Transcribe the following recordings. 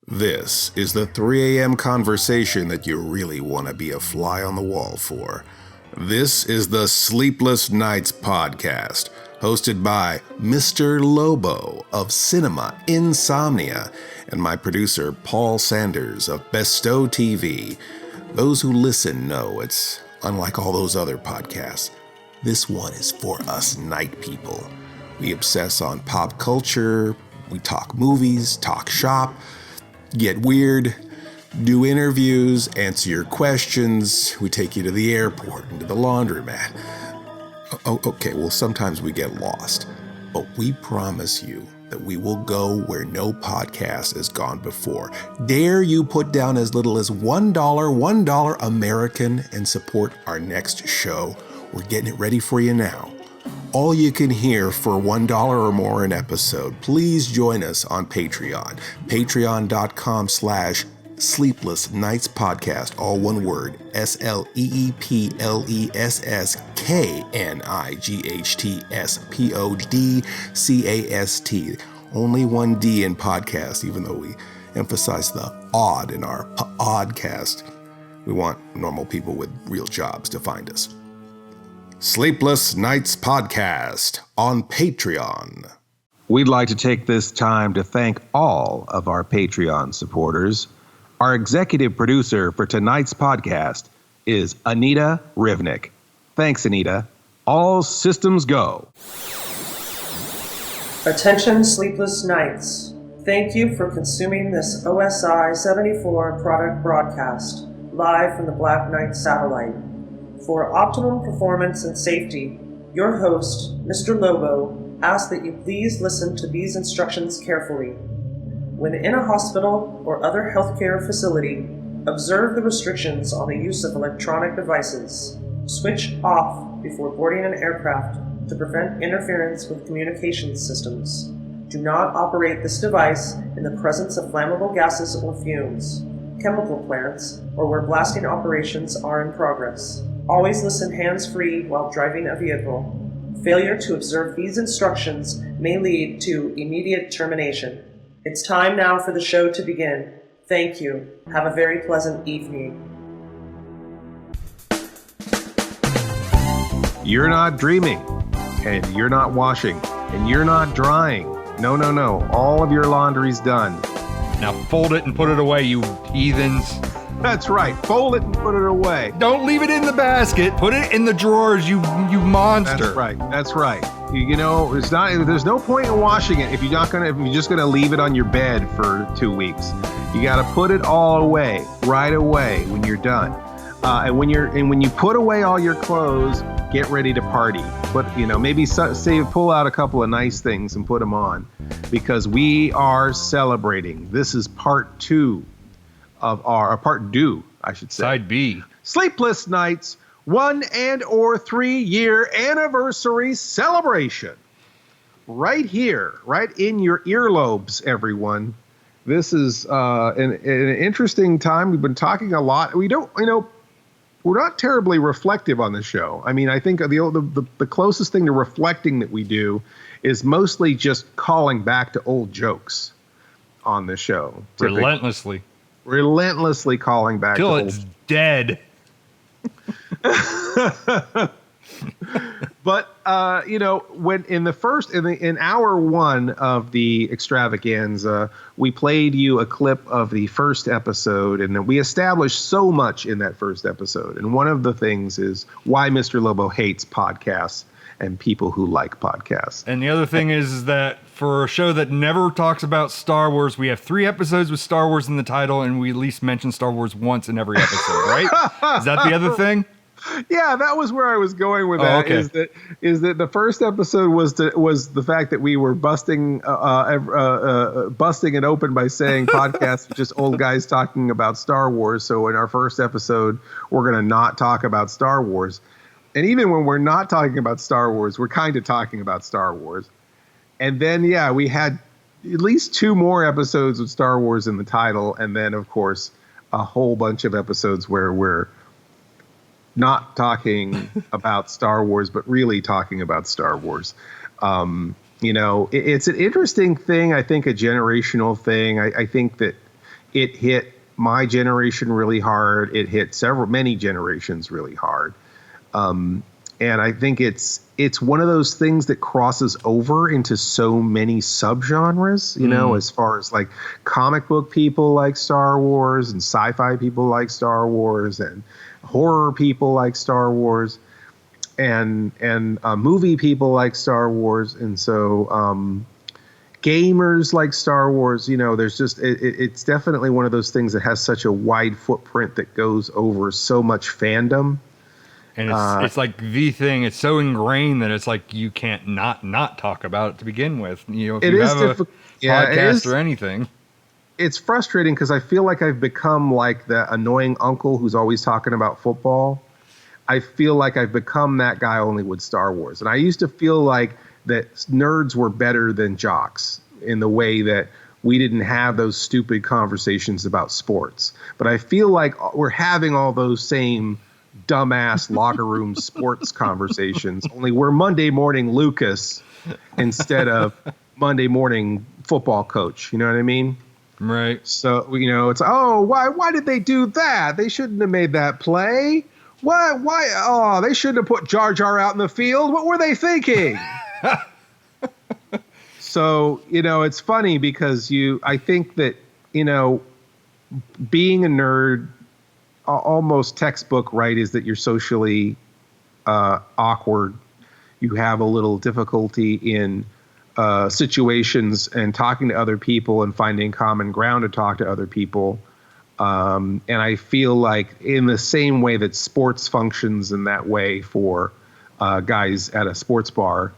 This is the 3 a.m. conversation that you really want to be a fly on the wall for. This is the Sleepless Knights podcast, hosted by Mr. Lobo of Cinema Insomnia and my producer Paul Sanders of BESTOW TV. Those who listen know it's unlike all those other podcasts. This one is for us night people. We obsess on pop culture, we talk movies, talk shop, get weird, do interviews, answer your questions. We take you to the airport and to the laundromat. Okay, well, sometimes we get lost, but we promise you that we will go where no podcast has gone before. Dare you put down as little as $1 American and support our next show? We're getting it ready for you now. All you can hear for $1 or more an episode. Please join us on Patreon. Patreon.com/Sleepless Knights Podcast. All one word. SLEEPLESS KNIGHTS Only one D in podcast, even though we emphasize the odd in our pODDcast. We want normal people with real jobs to find us. Sleepless Knights Podcast on Patreon. We'd like to take this time to thank all of our Patreon supporters. Our executive producer for tonight's podcast is Anita Rivnick. Thanks, Anita. All systems go. Attention, Sleepless Knights. Thank you for consuming this OSI 74 product broadcast, live from the Black Knight satellite. For optimum performance and safety, your host, Mr. Lobo, asks that you please listen to these instructions carefully. When in a hospital or other healthcare facility, observe the restrictions on the use of electronic devices. Switch off before boarding an aircraft to prevent interference with communications systems. Do not operate this device in the presence of flammable gases or fumes, chemical plants, or where blasting operations are in progress. Always listen hands-free while driving a vehicle. Failure to observe these instructions may lead to immediate termination. It's time now for the show to begin. Thank you. Have a very pleasant evening. You're not dreaming, and you're not washing, and you're not drying. No. All of your laundry's done. Now fold it and put it away, you heathens. That's right. Fold it and put it away. Don't leave it in the basket. Put it in the drawers, you monster. That's right. You know, there's no point in washing it if you're just gonna leave it on your bed for 2 weeks. You gotta put it all away right away when you're done. And when you put away all your clothes, get ready to party. But maybe pull out a couple of nice things and put them on, because we are celebrating. This is part 2 of our part due, I should say. Side B. Sleepless Knights 1 and/or 3-year anniversary celebration. Right here, right in your earlobes, everyone. This is an interesting time. We've been talking a lot. We're not terribly reflective on the show. I mean, I think the closest thing to reflecting that we do is mostly just calling back to old jokes on the show. Relentlessly calling back till to it's dead. But when in hour 1 of the extravaganza, we played you a clip of the first episode, and we established so much in that first episode. And one of the things is why Mr. Lobo hates podcasts and people who like podcasts. And the other thing is that for a show that never talks about Star Wars, we have 3 episodes with Star Wars in the title, and we at least mention Star Wars once in every episode, right? Is that the other thing? Yeah, that was where I was going with that. Okay. Is that the first episode was the fact that we were busting it open by saying podcasts are just old guys talking about Star Wars. So in our first episode, we're going to not talk about Star Wars. And even when we're not talking about Star Wars, we're kind of talking about Star Wars. And then, we had at least 2 more episodes with Star Wars in the title. And then, of course, a whole bunch of episodes where we're not talking about Star Wars, but really talking about Star Wars. It's an interesting thing. I think a generational thing. I think that it hit my generation really hard. It hit many generations really hard. And I think it's one of those things that crosses over into so many subgenres, you know, as far as like comic book people like Star Wars and sci-fi people like Star Wars and horror people like Star Wars and movie people like Star Wars. And so gamers like Star Wars, you know, there's just it's definitely one of those things that has such a wide footprint that goes over so much fandom. And it's like the thing. It's so ingrained that it's like you can't not talk about it to begin with. You know, if you have a podcast or anything. It's frustrating because I feel like I've become like the annoying uncle who's always talking about football. I feel like I've become that guy only with Star Wars. And I used to feel like that nerds were better than jocks in the way that we didn't have those stupid conversations about sports. But I feel like we're having all those same dumbass locker room sports conversations, only we're Monday morning Lucas instead of Monday morning football coach. You know what I mean? Right. So, you know, it's, why did they do that? They shouldn't have made that play. Why? Oh, they shouldn't have put Jar Jar out in the field. What were they thinking? So, you know, it's funny because I think that, you know, being a nerd, almost textbook, right, is that you're socially awkward. You have a little difficulty in situations and talking to other people and finding common ground to talk to other people. And I feel like in the same way that sports functions in that way for guys at a sports bar,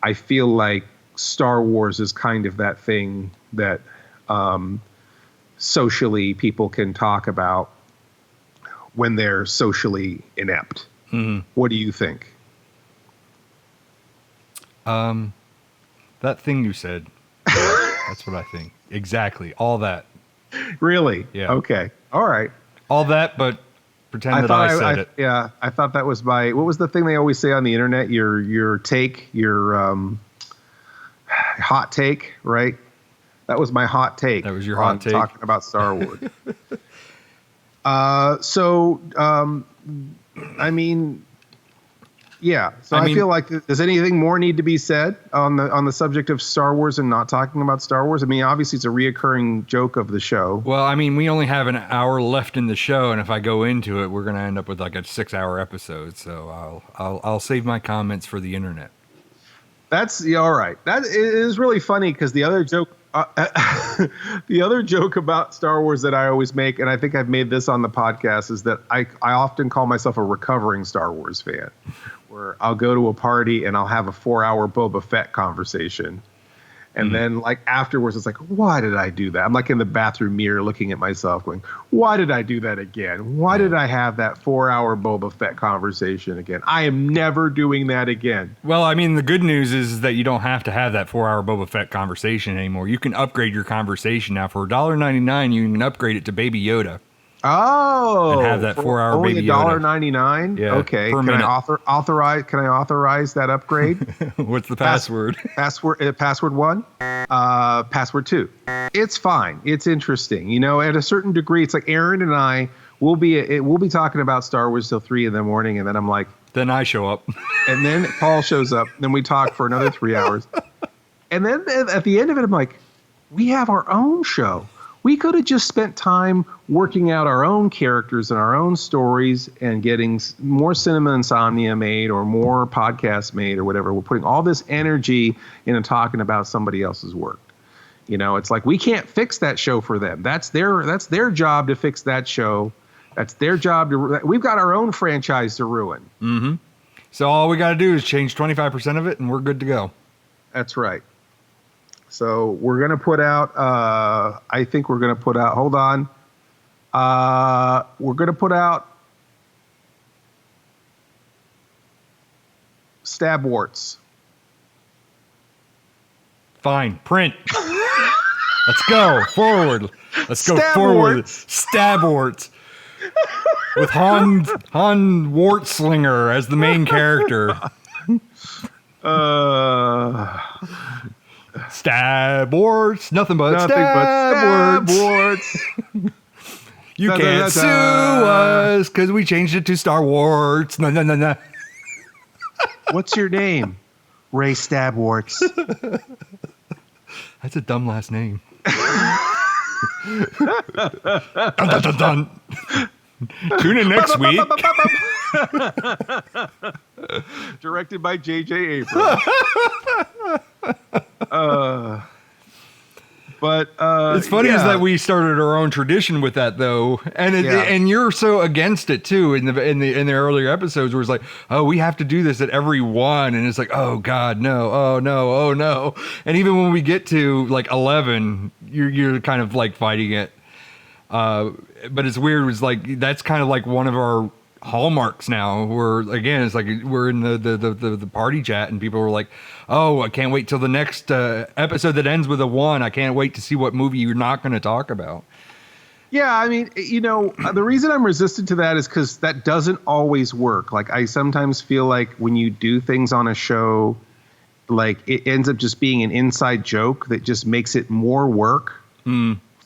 I feel like Star Wars is kind of that thing that socially people can talk about when they're socially inept. Mm-hmm. What do you think? That thing you said, that's what I think. Exactly. All that. Really? Yeah. Okay. All right. All that, but pretend that I said it. Yeah. I thought that was what was the thing they always say on the internet? Your take, your hot take, right? That was my hot take. That was your hot take. Talking about Star Wars. I mean, yeah. So I feel like, does anything more need to be said on the subject of Star Wars and not talking about Star Wars? I mean, obviously it's a reoccurring joke of the show. Well, I mean, we only have an hour left in the show, and if I go into it, we're going to end up with like a 6-hour episode. So I'll save my comments for the internet. That's all right. That is really funny because the other joke. The other joke about Star Wars that I always make, and I think I've made this on the podcast, is that I often call myself a recovering Star Wars fan, where I'll go to a party and I'll have a 4-hour Boba Fett conversation. And then like afterwards, it's like, why did I do that? I'm like in the bathroom mirror looking at myself going, why did I do that again? Why did I have that 4-hour Boba Fett conversation again? I am never doing that again. Well, I mean, the good news is that you don't have to have that 4-hour Boba Fett conversation anymore. You can upgrade your conversation now. For $1.99, you can upgrade it to Baby Yoda. Oh, and have that 4-hour Baby Yoda. Only $1.99? Yeah. Okay. Can I authorize that upgrade? What's the password? Password 1, password 2. It's fine. It's interesting. You know, at a certain degree, it's like Aaron and I we'll be talking about Star Wars till 3 a.m, and then I'm like, then I show up, and then Paul shows up. Then we talk for another 3 hours, and then at the end of it, I'm like, we have our own show. We could have just spent time working out our own characters and our own stories and getting more Cinema Insomnia made or more podcasts made or whatever. We're putting all this energy into talking about somebody else's work. You know, it's like we can't fix that show for them. That's their job to fix that show. That's their job to. We've got our own franchise to ruin. Mm-hmm. So all we got to do is change 25% of it, and we're good to go. That's right. So we're going to put out, I think we're going to put out, hold on. We're going to put out Stab Warts. Fine. Print. Let's go forward. Let's go Stab forward. Warts. Stab Warts. With Han Wartslinger as the main character. Stab Wars. Nothing but Nothing stab but words. stab words. You Da, da, can't da, sue da. us because we changed it to Star Wars. No, no, no, no. What's your name? Ray Stabwarts. That's a dumb last name. Dun, dun, dun, dun. Tune in next week. Directed by J.J. Abrams. It's funny is that we started our own tradition with that though, and and you're so against it too in the earlier episodes where it's like, oh, we have to do this at every one, and it's like, oh God, no, oh no, oh no, and even when we get to like 11, you're kind of like fighting it. But it's weird. It's like that's kind of like one of our hallmarks now. Where again, it's like we're in the party chat, and people were like, "Oh, I can't wait till the next episode that ends with a 1. I can't wait to see what movie you're not going to talk about." Yeah, I mean, the reason I'm resistant to that is because that doesn't always work. Like, I sometimes feel like when you do things on a show, like it ends up just being an inside joke that just makes it more work.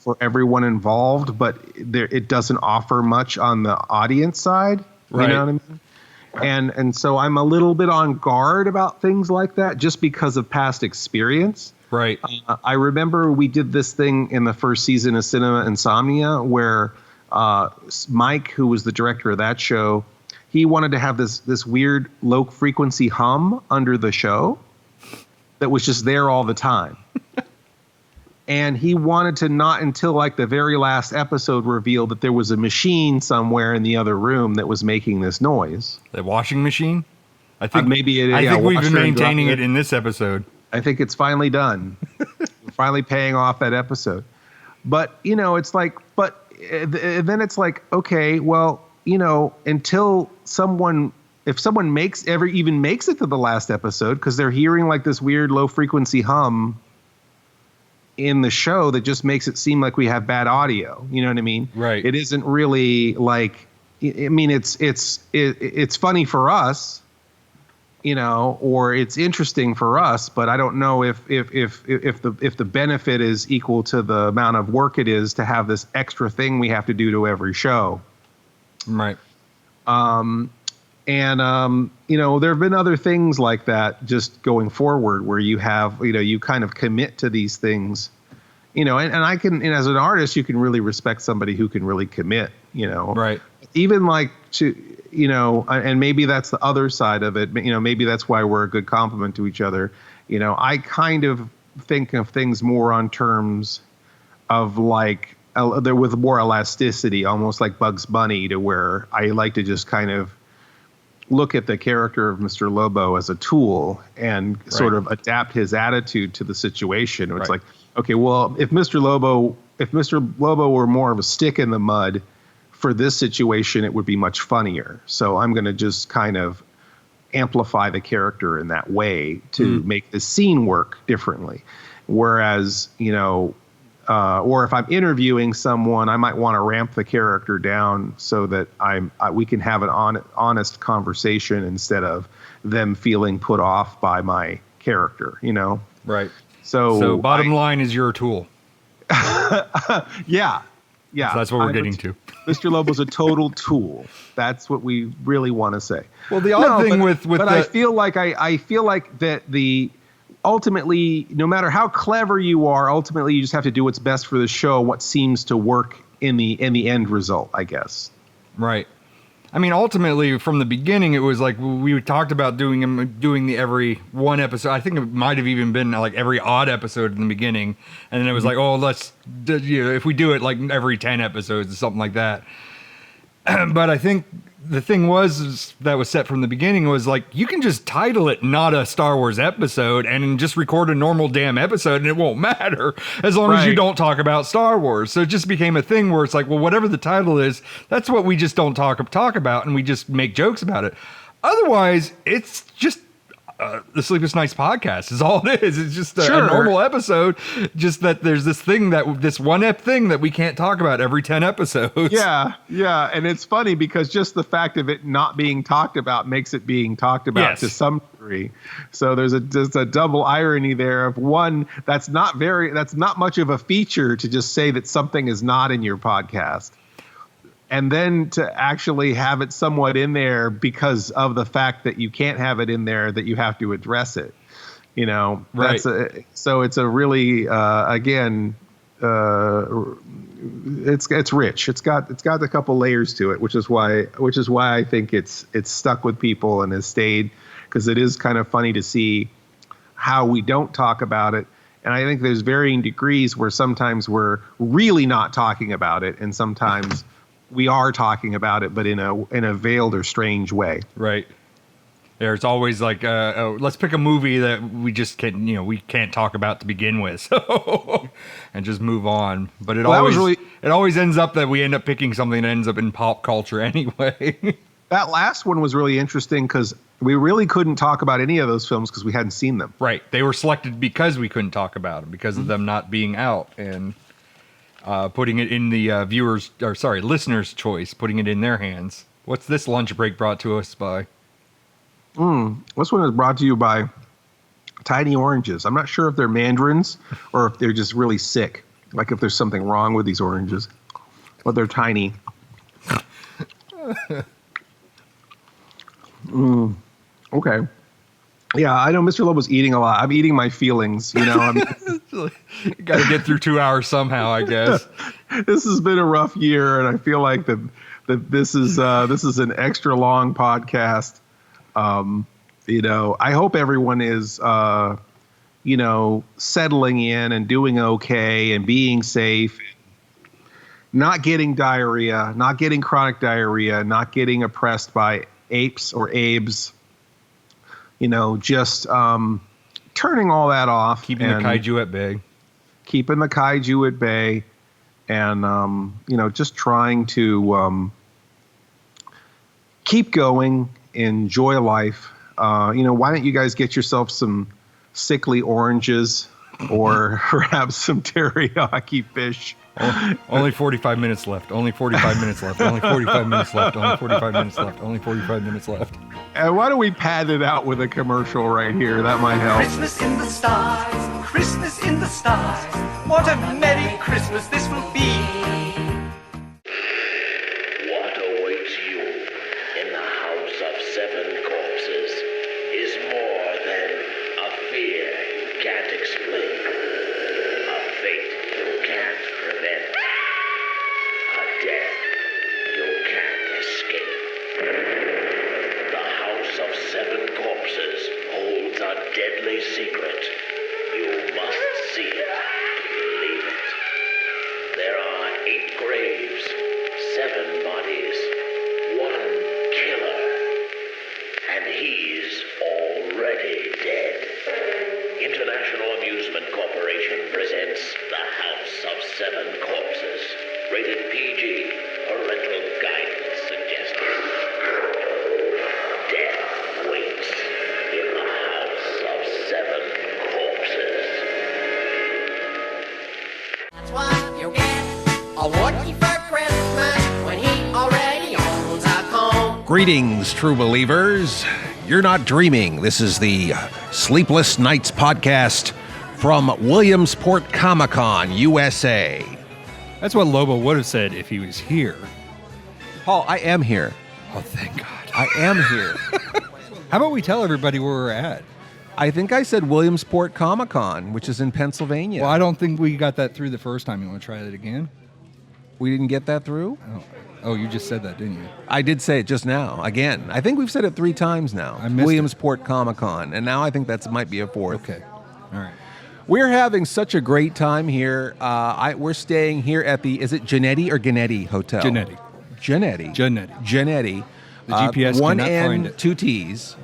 For everyone involved, but it doesn't offer much on the audience side. Right. You know what I mean? And so I'm a little bit on guard about things like that just because of past experience. Right. I remember we did this thing in the first season of Cinema Insomnia where Mike, who was the director of that show, he wanted to have this weird low frequency hum under the show that was just there all the time. And he wanted to not until like the very last episode reveal that there was a machine somewhere in the other room that was making this noise. The washing machine? I think maybe it is. I think we've been maintaining it in this episode. I think it's finally done. We're finally paying off that episode. But, it's like, then it's like, okay, well, until if someone even makes it to the last episode, because they're hearing like this weird low frequency hum in the show that just makes it seem like we have bad audio. You know what I mean? Right. It isn't really like, I mean, it's funny for us, or it's interesting for us, but I don't know if the benefit is equal to the amount of work it is to have this extra thing we have to do to every show. Right. There have been other things like that just going forward where you have, you kind of commit to these things, and I can, and as an artist, you can really respect somebody who can really commit, Right. Even like to, and maybe that's the other side of it, maybe that's why we're a good compliment to each other. I kind of think of things more on terms of like, there with more elasticity, almost like Bugs Bunny, to where I like to just kind of look at the character of Mr. Lobo as a tool and sort of adapt his attitude to the situation. It's like, okay, well, if Mr. Lobo were more of a stick in the mud for this situation, it would be much funnier. So I'm going to just kind of amplify the character in that way to make the scene work differently. Whereas, or if I'm interviewing someone, I might want to ramp the character down so that we can have an honest conversation instead of them feeling put off by my character, Right. So bottom line is you're a tool. Yeah. So that's what we're getting to. Mr. Lobo's a total tool. That's what we really want to say. Well, the odd thing with I feel like that ultimately, no matter how clever you are, ultimately you just have to do what's best for the show, what seems to work in the end result, I guess. Right. I mean, ultimately, from the beginning, it was like we talked about doing the every one episode. I think it might have even been like every odd episode in the beginning, and then it was like, oh, let's if we do it like every 10 episodes or something like that. But I think the thing that was set from the beginning was like, you can just title it not a Star Wars episode and just record a normal damn episode and it won't matter as long as you don't talk about Star Wars. So it just became a thing where it's like, well, whatever the title is, that's what we just don't talk about, and we just make jokes about it. Otherwise, it's just the Sleepless Nights podcast is all it is. It's just a normal episode. Just that there's this one thing that we can't talk about every 10 episodes. Yeah. And it's funny because just the fact of it not being talked about makes it being talked about to some degree. So there's just a double irony there of one, that's not much of a feature to just say that something is not in your podcast. And then to actually have it somewhat in there because of the fact that you can't have it in there, that you have to address it, right. So it's a really, it's rich. It's got a couple layers to it, which is why I think it's stuck with people and has stayed, because it is kind of funny to see how we don't talk about it. And I think there's varying degrees where sometimes we're really not talking about it, and sometimes we are talking about it, but in a veiled or strange way. Right. There's always like, let's pick a movie that we just can't talk about to begin with, and just move on. But it always ends up that we end up picking something that ends up in pop culture anyway. That last one was really interesting because we really couldn't talk about any of those films because we hadn't seen them. Right. They were selected because we couldn't talk about them because of them not being out, and putting it in the listeners' choice, putting it in their hands. What's this lunch break brought to us by? This one is brought to you by Tiny Oranges. I'm not sure if they're mandarins or if they're just really sick, like if there's something wrong with these oranges, but they're tiny. Okay. Yeah, I know Mr. Lobo's eating a lot. I'm eating my feelings, You got to get through 2 hours somehow, I guess. This has been a rough year, and I feel like that this is an extra long podcast. I hope everyone is settling in and doing okay and being safe, not getting diarrhea, not getting chronic diarrhea, not getting oppressed by apes or abes. Just turning all that off. Keeping the kaiju at bay. Keeping the kaiju at bay. And, just trying to keep going, enjoy life. Why don't you guys get yourself some sickly oranges or perhaps some teriyaki fish? Only 45 minutes left. Only 45 minutes left. Only 45 minutes left. Only 45 minutes left. Only 45 minutes left. And why don't we pad it out with a commercial right here? That might help. Christmas in the stars, Christmas in the stars. What a merry Christmas this will be. What awaits you in the House of Seven Corpses is more than a fear you can't explain, a fate you can't prevent, a death you can't escape. The House of Seven Corpses holds a deadly secret. You must see it to believe it. There are 8 graves, 7 bodies, 1 killer, and he's already dead. International Amusement Corporation presents The House of Seven Corpses. Rated PG. Parental guidance suggested. Death waits in the House of Seven Corpses. That's what you get. A Woody for Christmas when he already owns a home. Greetings, true believers. You're not dreaming. This is the Sleepless Nights podcast from Williamsport Comic-Con, USA. That's what Lobo would have said if he was here. Paul, I am here. Oh, thank God. I am here. How about we tell everybody where we're at? I think I said Williamsport Comic-Con, which is in Pennsylvania. Well, I don't think we got that through the first time. You want to try that again? We didn't get that through? Oh, you just said that, didn't you? I did say it just now. Again, I think we've said it 3 times now. I missed Williamsport Comic-Con, and now I think that might be a 4th. Okay. All right. We're having such a great time here. We're staying here at the, is it Genetti or Gennett Hotel? Genetti. The GPS one cannot N, find it. 2 T's.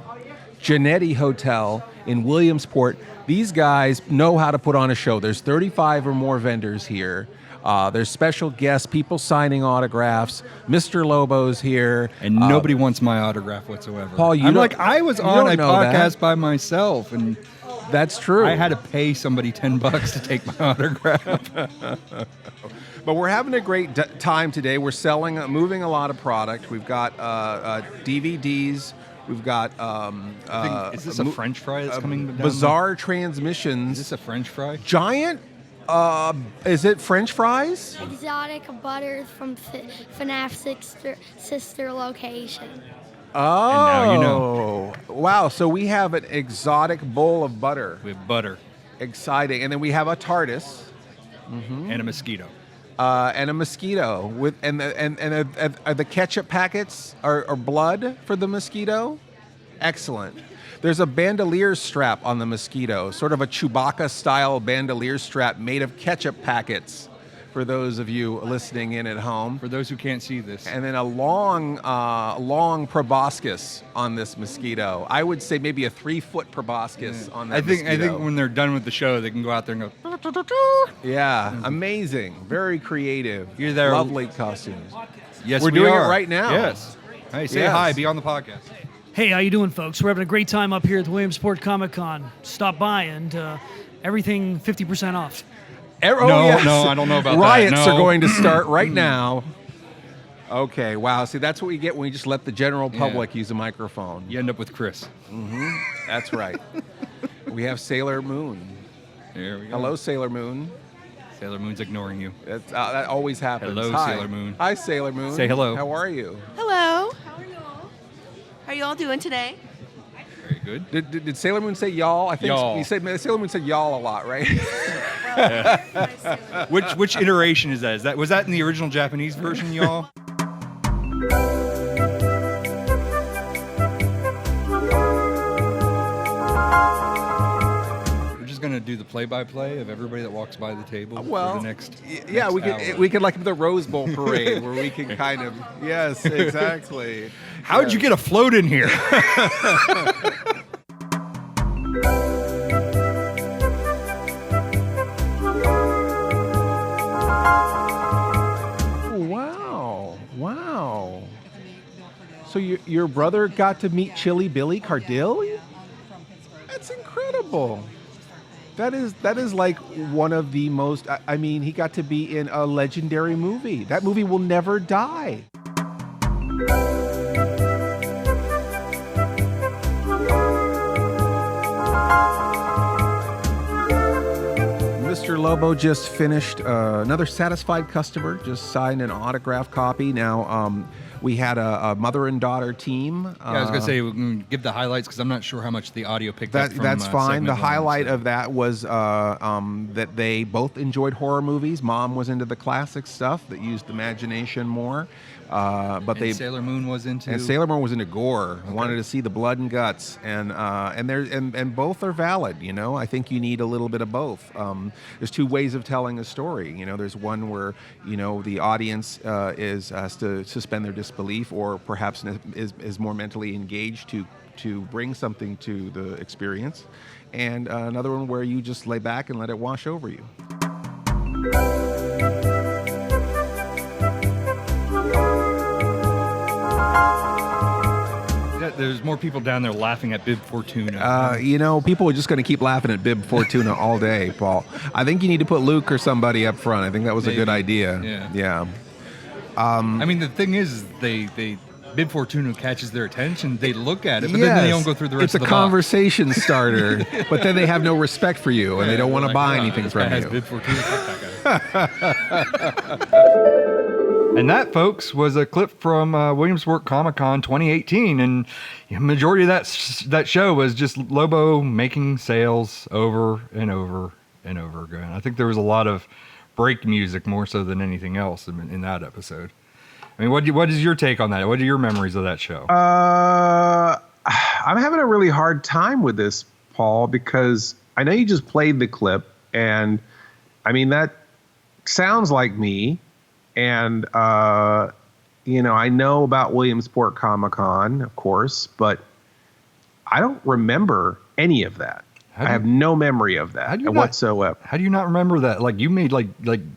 Genetti Hotel in Williamsport. These guys know how to put on a show. There's 35 or more vendors here. There's special guests, people signing autographs. Mr. Lobo's here. And nobody wants my autograph whatsoever. Paul, I was on a podcast by myself, and that's true. I had to pay somebody $10 to take my autograph. But we're having a great time today. We're moving a lot of product. We've got DVDs. We've got. Is this a French fry that's coming down? Bizarre transmissions. Is this a French fry? Giant. Is it French fries? Exotic butter from FNAF sister location. Oh, and now you know. Wow, so we have an exotic bowl of butter. We have butter. Exciting. And then we have a TARDIS. And a mosquito. And a mosquito. And the ketchup packets are blood for the mosquito? Excellent. There's a bandolier strap on the mosquito, sort of a Chewbacca-style bandolier strap made of ketchup packets, for those of you listening in at home. For those who can't see this. And then a long proboscis on this mosquito. I would say maybe a 3-foot proboscis on that mosquito. I think when they're done with the show, they can go out there and go... Yeah, amazing. Very creative. You're there. Lovely costumes. Yes, We're doing it right now. Yes. Hey, say hi. Be on the podcast. Hey, how you doing, folks? We're having a great time up here at the Williamsport Comic-Con. Stop by and everything 50% off. No, I don't know about Riots that. are going to start right now. Okay, wow. See, that's what we get when we just let the general public use a microphone. You end up with Chris. That's right. We have Sailor Moon. There we go. Hello, Sailor Moon. Sailor Moon's ignoring you. That always happens. Hello, Hi. Sailor Moon. Hi, Sailor Moon. Say hello. How are you? Hello. How are y'all? How are y'all doing today? Very good. Did Sailor Moon say y'all? I think y'all. Sailor Moon said y'all a lot, right? Which iteration is that? Was that in the original Japanese version, y'all? We're just gonna do the play-by-play of everybody that walks by the table for the next. Yeah, next we could like the Rose Bowl parade where we can kind of yes, exactly. How'd you get a float in here? Wow. So your brother got to meet Chili Billy Cardille? That's incredible. That is like one of the most, I mean, he got to be in a legendary movie. That movie will never die. Mr. Lobo just finished another satisfied customer, just signed an autograph copy. Now, we had a mother and daughter team. Yeah, I was going to say, we can give the highlights because I'm not sure how much the audio picked up from That's fine. The highlight so. of that was that they both enjoyed horror movies. Mom was into the classic stuff that used imagination more. But Sailor Moon was into gore. Okay. Wanted to see the blood and guts, and both are valid. You know, I think you need a little bit of both. There's two ways of telling a story. You know, there's one where the audience has to suspend their disbelief, or perhaps is more mentally engaged to bring something to the experience, and another one where you just lay back and let it wash over you. There's more people down there laughing at Bib Fortuna. People are just going to keep laughing at Bib Fortuna all day, Paul. I think you need to put Luke or somebody up front. I think that was a good idea. Yeah. I mean, the thing is, they Bib Fortuna catches their attention. They lock at it, but then they don't go through the rest of the box. It's a conversation starter, but then they have no respect for you, and they don't want to buy anything from you. Bib Fortuna, fuck that guy. And that, folks, was a clip from Williamsport Comic-Con 2018, and the majority of that show was just Lobo making sales over and over and over again. I think there was a lot of break music more so than anything else in that episode. I mean, what is your take on that? What are your memories of that show? I'm having a really hard time with this, Paul, because I know you just played the clip, and I mean, that sounds like me. And, I know about Williamsport Comic-Con, of course, but I don't remember any of that. I have no memory of that whatsoever. How do you not remember that? Like you made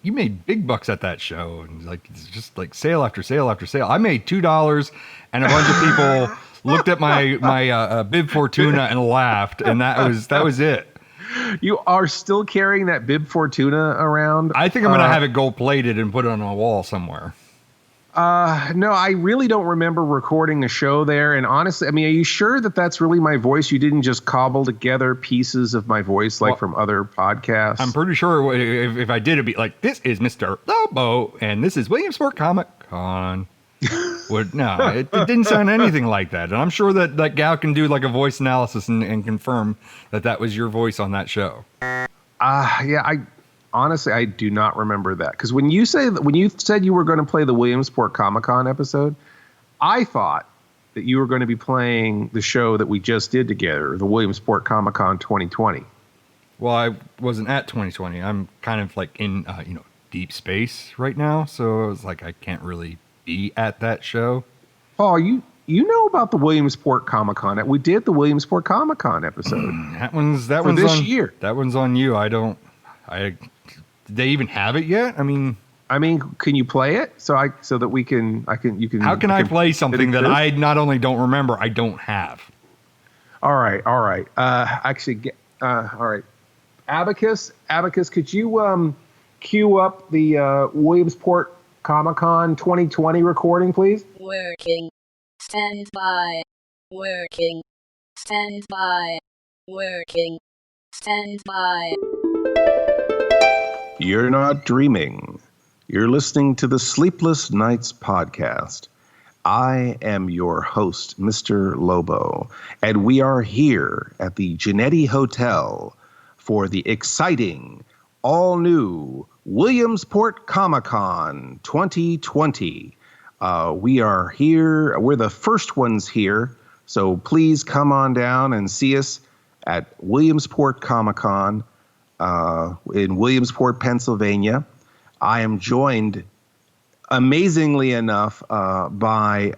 you made big bucks at that show, and like it's just like sale after sale after sale. I made $2, and a bunch of people looked at my Bib Fortuna and laughed, and that was it. You are still carrying that Bib Fortuna around? I think I'm gonna have it gold plated and put it on a wall somewhere. No, I really don't remember recording a show there. And honestly, I mean, are you sure that that's really my voice? You didn't just cobble together pieces of my voice from other podcasts? I'm pretty sure if I did, it'd be like, this is Mr. Lobo, and this is Williamsport Comic Con. No, it didn't sound anything like that. And I'm sure that gal can do like a voice analysis and confirm that was your voice on that show. Honestly, I do not remember that, because when you said you were going to play the Williamsport Comic Con episode, I thought that you were going to be playing the show that we just did together, the Williamsport Comic Con 2020. Well, I wasn't at 2020. I'm kind of like in deep space right now, so I was like, I can't really be at that show. Oh, you know about the Williamsport Comic Con? We did the Williamsport Comic Con episode. that one's this year. That one's on you. Did they even have it yet? I mean, can you play it so that you can? How can I play something that I not only don't remember, I don't have? All right. All right. Abacus, could you cue up the Williamsport Comic Con 2020 recording, please? Working. Stand by. Working. Stand by. Working. Stand by. You're not dreaming. You're listening to the Sleepless Knights podcast. I am your host, Mr. Lobo, and we are here at the Genetti Hotel for the exciting, all-new Williamsport Comic-Con 2020. We are here. We're the first ones here, so please come on down and see us at Williamsport Comic-Con in Williamsport, Pennsylvania. I am joined, amazingly enough, by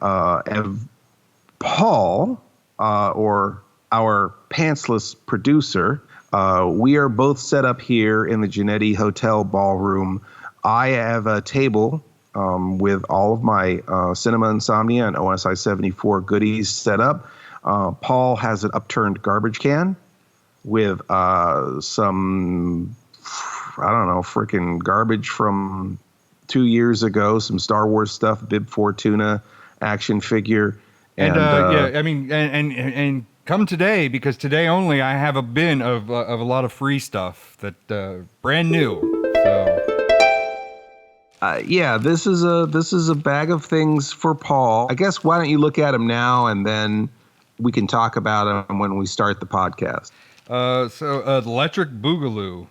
Paul, or our pantsless producer. We are both set up here in the Genetti Hotel ballroom. I have a table with all of my Cinema Insomnia and OSI 74 goodies set up. Paul has an upturned garbage can with some, I don't know, freaking garbage from 2 years ago, some Star Wars stuff, Bib Fortuna action figure. And come today, because today only I have a bin of a lot of free stuff that brand new. So this is a bag of things for Paul. I guess why don't you look at them now, and then we can talk about them when we start the podcast. The Electric Boogaloo.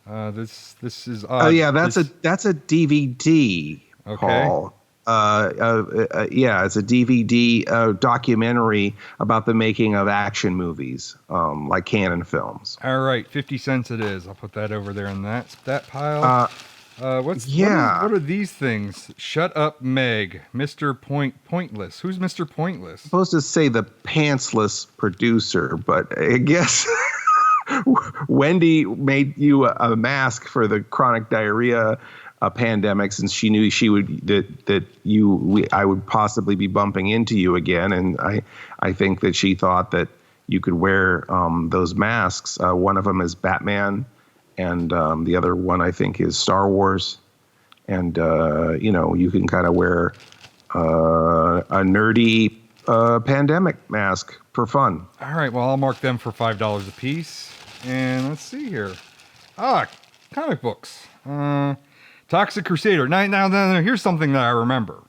This is odd. Oh yeah, that's a DVD. Okay. Paul. It's a DVD documentary about the making of action movies, like Canon Films. All right, 50 cents it is. I'll put that over there in that pile. What are these things? Shut up, Meg. Mr. Pointless. Who's Mr. Pointless? I'm supposed to say the pantsless producer, but I guess Wendy made you a mask for the chronic diarrhea pandemic, since she knew I would possibly be bumping into you again, and I think that she thought that you could wear those masks. One of them is Batman, and the other one I think is Star Wars, and you can kind of wear a nerdy pandemic mask for fun. All right, well, I'll mark them for $5 a piece, and let's see here. Comic books. Toxic Crusader. Now, here's something that I remember.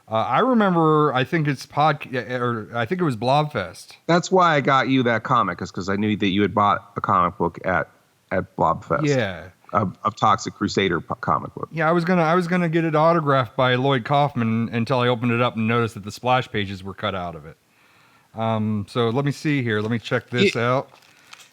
I think it's I think it was Blobfest. That's why I got you that comic, is because I knew that you had bought a comic book at Blobfest. Yeah. Of Toxic Crusader comic book. Yeah, I was gonna get it autographed by Lloyd Kaufman until I opened it up and noticed that the splash pages were cut out of it. So let me see here. Let me check this out.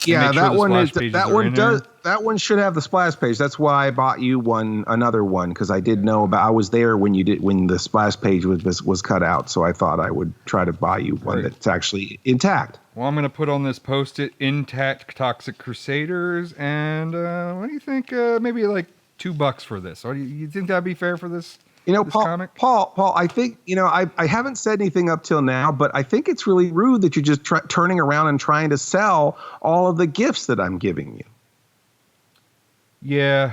Yeah, that one is there. that one should have the splash page. That's why I bought you another one, because I did know about. I was there when the splash page was cut out, so I thought I would try to buy you one that's actually intact. Well, I'm gonna put on this post-it intact Toxic Crusaders, and what do you think? Maybe like $2 for this. Or you think that'd be fair for this? Paul, I think, I haven't said anything up till now, but I think it's really rude that you're just turning around and trying to sell all of the gifts that I'm giving you. Yeah,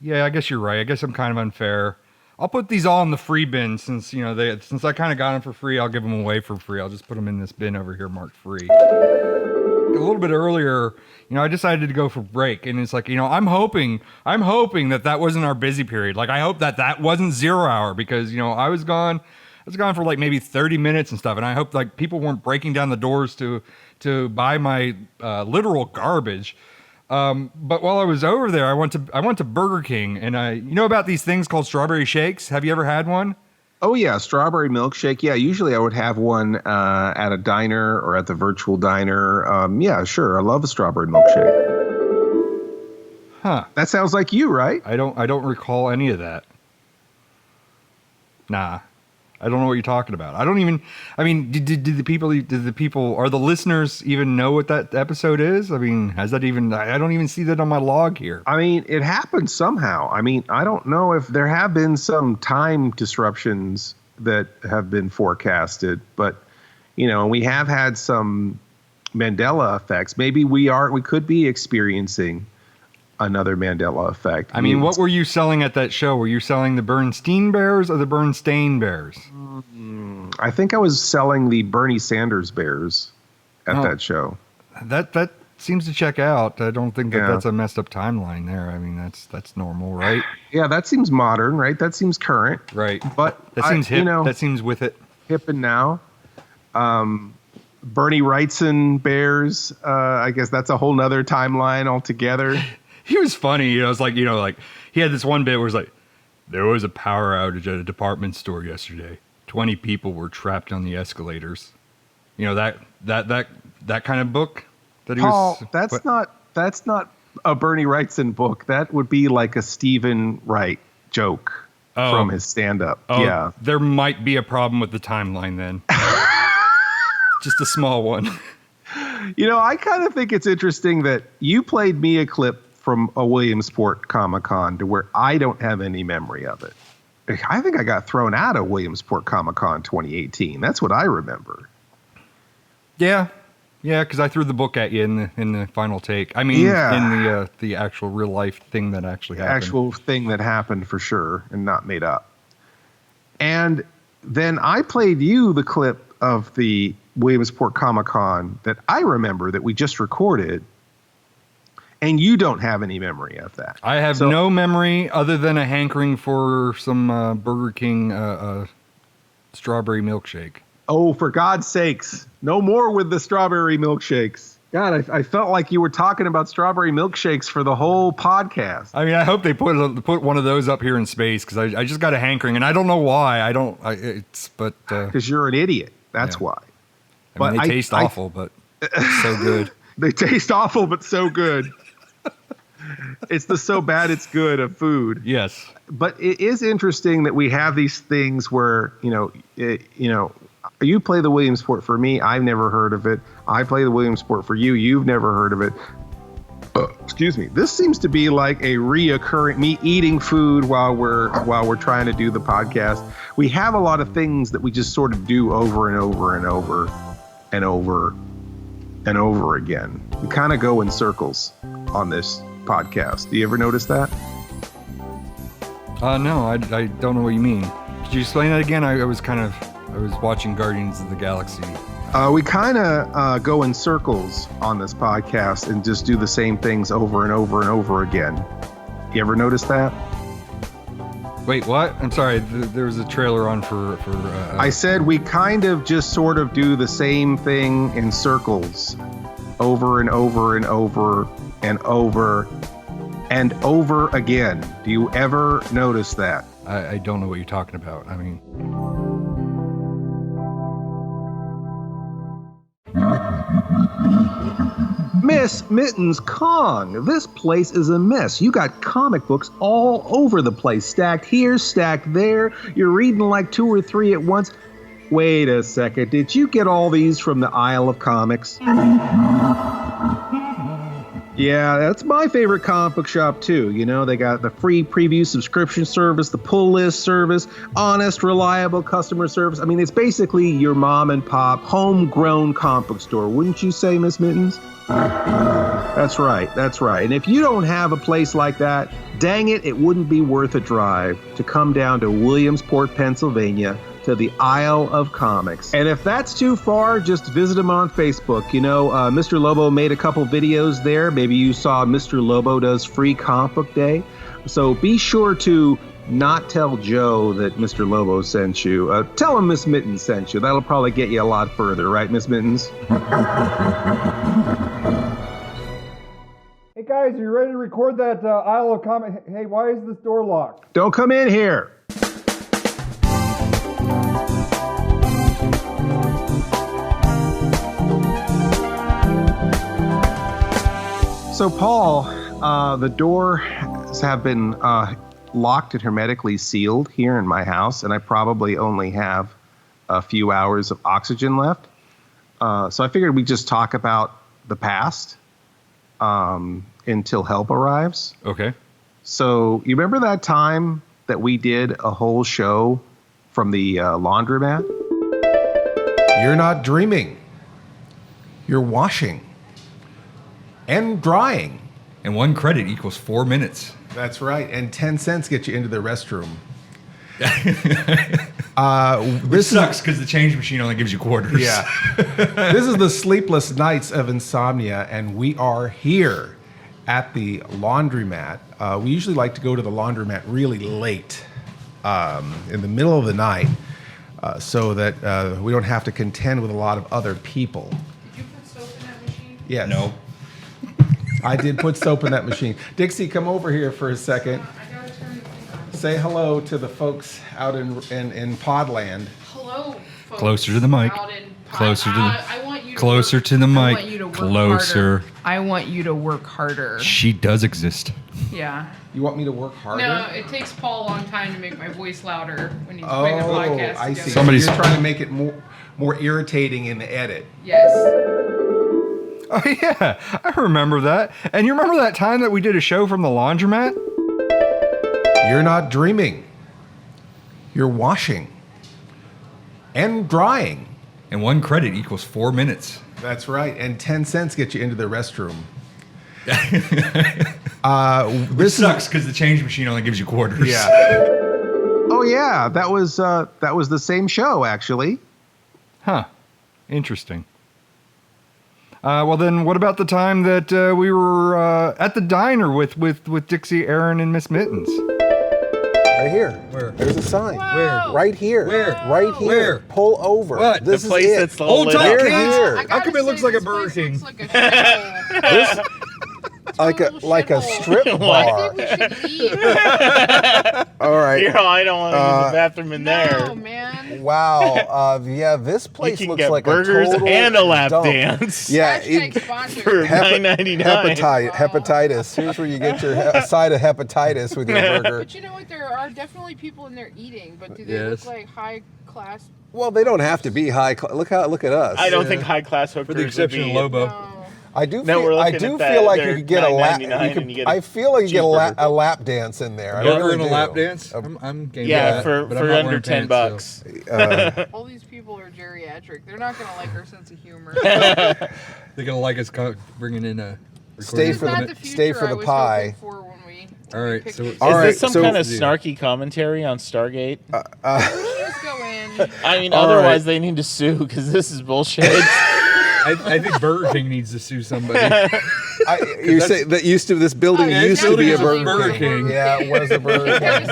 I guess you're right. I guess I'm kind of unfair. I'll put these all in the free bin since I kind of got them for free. I'll give them away for free. I'll just put them in this bin over here marked free. A little bit earlier, I decided to go for break, and it's like, I'm hoping that wasn't our busy period. Like, I hope that wasn't 0 hour, because I was gone for like maybe 30 minutes and stuff, and I hope like people weren't breaking down the doors to buy my literal garbage. But while I was over there, I went to Burger King, and about these things called strawberry shakes. Have you ever had one? Oh, yeah, strawberry milkshake. Yeah, usually I would have one at a diner or at the virtual diner. Yeah, sure. I love a strawberry milkshake. Huh. That sounds like you, right? I don't recall any of that. Nah. I don't know what you're talking about. Did the people, are the listeners even know what that episode is? I don't even see that on my log here. It happened somehow. I don't know if there have been some time disruptions that have been forecasted, but, we have had some Mandela effects. Maybe we could be experiencing another Mandela effect. What were you selling at that show? Were you selling the Bernstein Bears or the Bernstein Bears? I think I was selling the Bernie Sanders Bears at that show. That seems to check out. I don't think that's a messed up timeline there. That's normal, right? Yeah, that seems modern, right? That seems current. Right. But that seems hip. That seems with it. Hip and now. Bernie Wrightson Bears. I guess that's a whole nother timeline altogether. He was funny. It was like, he had this one bit where it's like, there was a power outage at a department store yesterday. 20 people were trapped on the escalators. That kind of book that he Paul, was. That's not a Bernie Wrightson book. That would be like a Stephen Wright joke from his stand-up. Oh, yeah. There might be a problem with the timeline then. Just a small one. I kind of think it's interesting that you played me a clip from a Williamsport Comic-Con to where I don't have any memory of it. I think I got thrown out of Williamsport Comic-Con 2018. That's what I remember. Yeah, because I threw the book at you in the final take. In the actual real life thing that actually happened. Actual thing that happened for sure and not made up. And then I played you the clip of the Williamsport Comic-Con that I remember that we just recorded. And you don't have any memory of that. I have no memory other than a hankering for some Burger King strawberry milkshake. Oh, for God's sakes. No more with the strawberry milkshakes. God, I felt like you were talking about strawberry milkshakes for the whole podcast. I hope they put one of those up here in space, because I just got a hankering, and I don't know why. Because you're an idiot. That's why. They taste awful, but so good. They taste awful, but so good. It's the so bad it's good of food. Yes. But it is interesting that we have these things where, you play the Williamsport for me. I've never heard of it. I play the Williamsport for you. You've never heard of it. Excuse me. This seems to be like a reoccurring, me eating food while we're trying to do the podcast. We have a lot of things that we just sort of do over and over and over and over and over again. We kind of go in circles on this podcast. Do you ever notice that? No, I don't know what you mean. Could you explain that again? I was watching Guardians of the Galaxy. We kind of go in circles on this podcast and just do the same things over and over and over again. You ever notice that? Wait, what? I'm sorry. There was a trailer on for I said we kind of just sort of do the same thing in circles over and over and over and over and over again. Do you ever notice that? I don't know what you're talking about. Miss Mittens Kong, this place is a mess. You got comic books all over the place, stacked here, stacked there. You're reading like 2 or 3 at once. Wait a second, did you get all these from the aisle of comics? Yeah, that's my favorite comic book shop too. You know, they got the free preview subscription service, the pull list service, honest, reliable customer service. I mean, it's basically your mom and pop homegrown comic book store, wouldn't you say, Miss Mittens? That's right. And if you don't have a place like that, dang it, it wouldn't be worth a drive to come down to Williamsport, Pennsylvania, to the Isle of Comics. And if that's too far, just visit them on Facebook. You know, Mr. Lobo made a couple videos there. Maybe you saw Mr. Lobo does free comic book day. So be sure to not tell Joe that Mr. Lobo sent you. Tell him Miss Mittens sent you. That'll probably get you a lot further, right, Miss Mittens? Hey guys, are you ready to record that Isle of Comics? Hey, why is this door locked? Don't come in here. So, Paul, the doors have been locked and hermetically sealed here in my house, and I probably only have a few hours of oxygen left. So I figured we'd just talk about the past until help arrives. Okay. So you remember that time that we did a whole show from the laundromat? You're not dreaming. You're washing. And drying. And 1 credit equals 4 minutes. That's right. And 10 cents get you into the restroom. This sucks because the change machine only gives you quarters. Yeah. This is the Sleepless Nights of Insomnia, and we are here at the laundromat. We usually like to go to the laundromat really late in the middle of the night so that we don't have to contend with a lot of other people. Did you put soap in that machine? Yes. No. I did put soap in that machine. Dixie, come over here for a second. I gotta turn the thing on. Say hello to the folks out in Podland. Hello, folks. Closer to the mic. Out in Closer to the I want you to closer work, to the I mic. want you to work Closer. harder. I want you to work harder. She does exist. Yeah. You want me to work harder? No, it takes Paul a long time to make my voice louder when he's putting a podcast I together. see. Somebody's trying to make it more irritating in the edit. Yes. Oh yeah, I remember that. And you remember that time that we did a show from the laundromat? You're not dreaming. You're washing. And drying. And 1 credit equals 4 minutes. That's right. And 10 cents get you into the restroom. This sucks because the change machine only gives you quarters. Yeah. Oh yeah, that was the same show actually. Huh. Interesting. Well then, what about the time that we were at the diner with Dixie, Aaron, and Miss Mittens? Right here. Where? There's a sign. Where? Right here. Where? Right here. Where? Pull over. What? This The is place it. that's all lit up. We're Kids, here. How come it looks like a Burger King? This, like a strip bar. All right. You know, I don't want to use the bathroom in there. No, man. Wow. Yeah, this place You can looks get like burgers a total and a lap dump. dance. Yeah. For $9.99. Hepatitis. Here's where you get your side of hepatitis with your burger. But you know what? There are definitely people in there eating, but do they look like high class? Well, they don't have to be high class. Look at us. I don't think high class hookers For the exception of Lobo. I do No, feel, we're I looking do at that. feel like They're you could get a lap. $9.99 and you get a I feel like you get cheeseburger. a lap dance in there. I Burger really and a do. lap dance? I'm game Yeah, for that, but I'm for not under wearing $10. pants, All these people are geriatric. They're not gonna like our sense of humor. They're gonna like us bringing in a. Stay for the pie. All right. So Is this some kind of snarky commentary on Stargate? I mean, otherwise they need to sue because this is bullshit. I think Burger King needs to sue somebody. You say that this building used to be a Burger King. Yeah, it was a Burger King.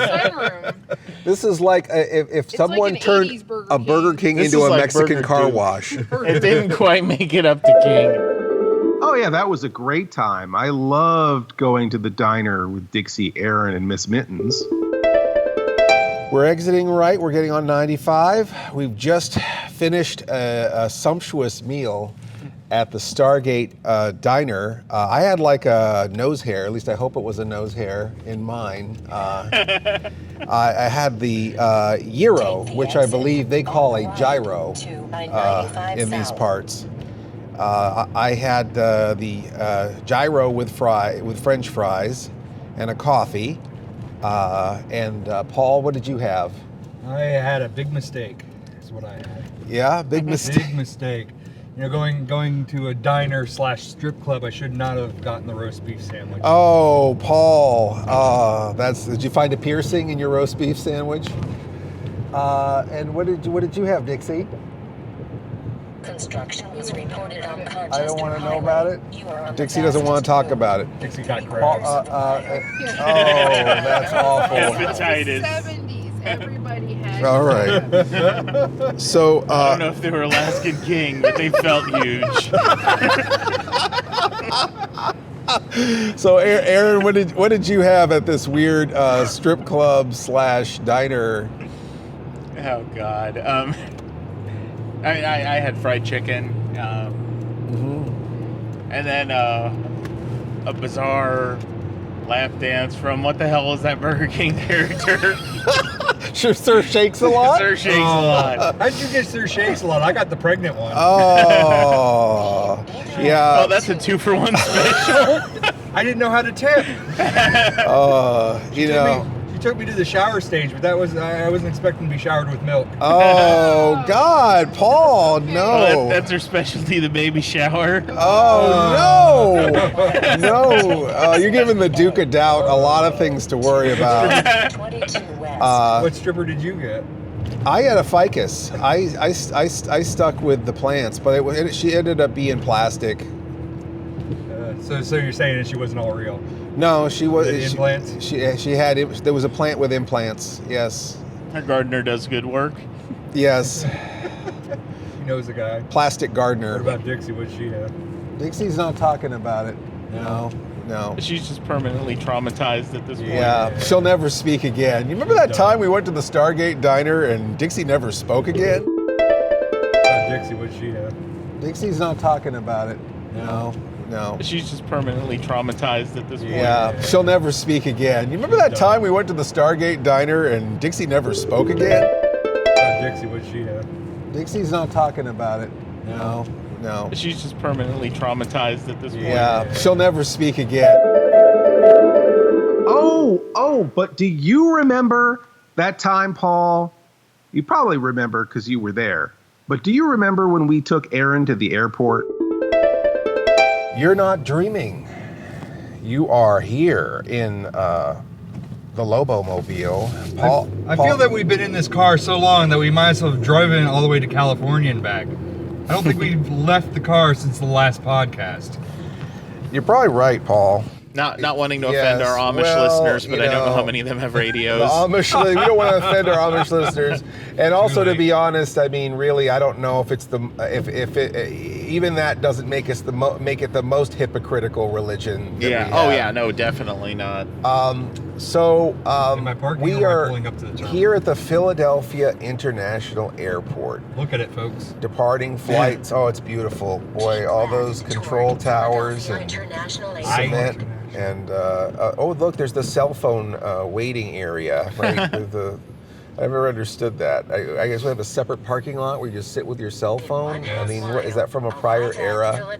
This is like if someone turned a Burger King This into is a like Mexican Burger car Duke. wash. It didn't quite make it up to King. Oh yeah, that was a great time. I loved going to the diner with Dixie, Aaron, and Miss Mittens. We're exiting right. We're getting on 95. We've just finished a sumptuous meal at the Stargate diner. I had like a nose hair, at least I hope it was a nose hair in mine. I had the gyro, which I believe they call a gyro in these parts. I had the gyro with French fries and a coffee. And Paul, what did you have? I had a big mistake. That's what I had. Yeah, big mistake. Big mistake. You know, going to a diner / strip club, I should not have gotten the roast beef sandwich. Oh, Paul, did you find a piercing in your roast beef sandwich? And what did you have, Dixie? Construction was reported on Colchester I don't want to know Highway. about it. Dixie doesn't want to talk about it. Dixie got crabs. That's awful. Hepatitis. 70s, everybody had. All right. So I don't know if they were Alaskan king, but they felt huge. So Aaron, what did you have at this weird strip club / diner? Oh God. I had fried chicken, and then a bizarre lap dance from what the hell is that Burger King character? Sir Shakes a Lot? Sir Shakes a Lot. How'd you get Sir Shakes a Lot? I got the pregnant one. Oh, yeah. Oh, that's a 2-for-1 special. I didn't know how to tip. You know. She took me to the shower stage, but I wasn't expecting to be showered with milk. Oh God, Paul, no. Oh, that's her specialty, the baby shower. Oh no. You're giving the Duke of Doubt a lot of things to worry about. What stripper did you get? I had a ficus. I stuck with the plants, but she ended up being plastic. So you're saying that she wasn't all real? No, she was. Implants? She had. There was a plant with implants. Yes. Her gardener does good work. Yes. He knows the guy. Plastic gardener. What about Dixie? What'd she have? Dixie's not talking about it. No. She's just permanently traumatized at this point. Yeah, she'll never speak again. You remember that time we went to the Stargate diner and Dixie never spoke again? Dixie, what'd she have? Dixie's not talking about it. No. She's just permanently traumatized at this point. Yeah, she'll never speak again. You remember that time we went to the Stargate diner and Dixie never spoke again? Dixie, what'd she have? Dixie's not talking about it. No. She's just permanently traumatized at this point. Yeah, she'll never speak again. Oh, but do you remember that time, Paul? You probably remember because you were there. But do you remember when we took Aaron to the airport? You're not dreaming. You are here in the Lobo mobile. Paul, I feel that we've been in this car so long that we might as well have driven all the way to California and back. I don't think we've left the car since the last podcast. You're probably right, Paul. Not wanting to offend our Amish listeners, but I don't know how many of them have radios. The Amish, we don't want to offend our Amish listeners. And also, to be honest, I mean, really, I don't know if it's even that doesn't make us make it the most hypocritical religion. Yeah. Oh yeah. No, definitely not. We are here at the Philadelphia International Airport. Look at it, folks. Departing flights. Oh, it's beautiful. Boy, all those control towers and cement. And look, there's the cell phone waiting area, right? I never understood that. I guess we have a separate parking lot where you just sit with your cell phone. I mean, what is that from a prior era?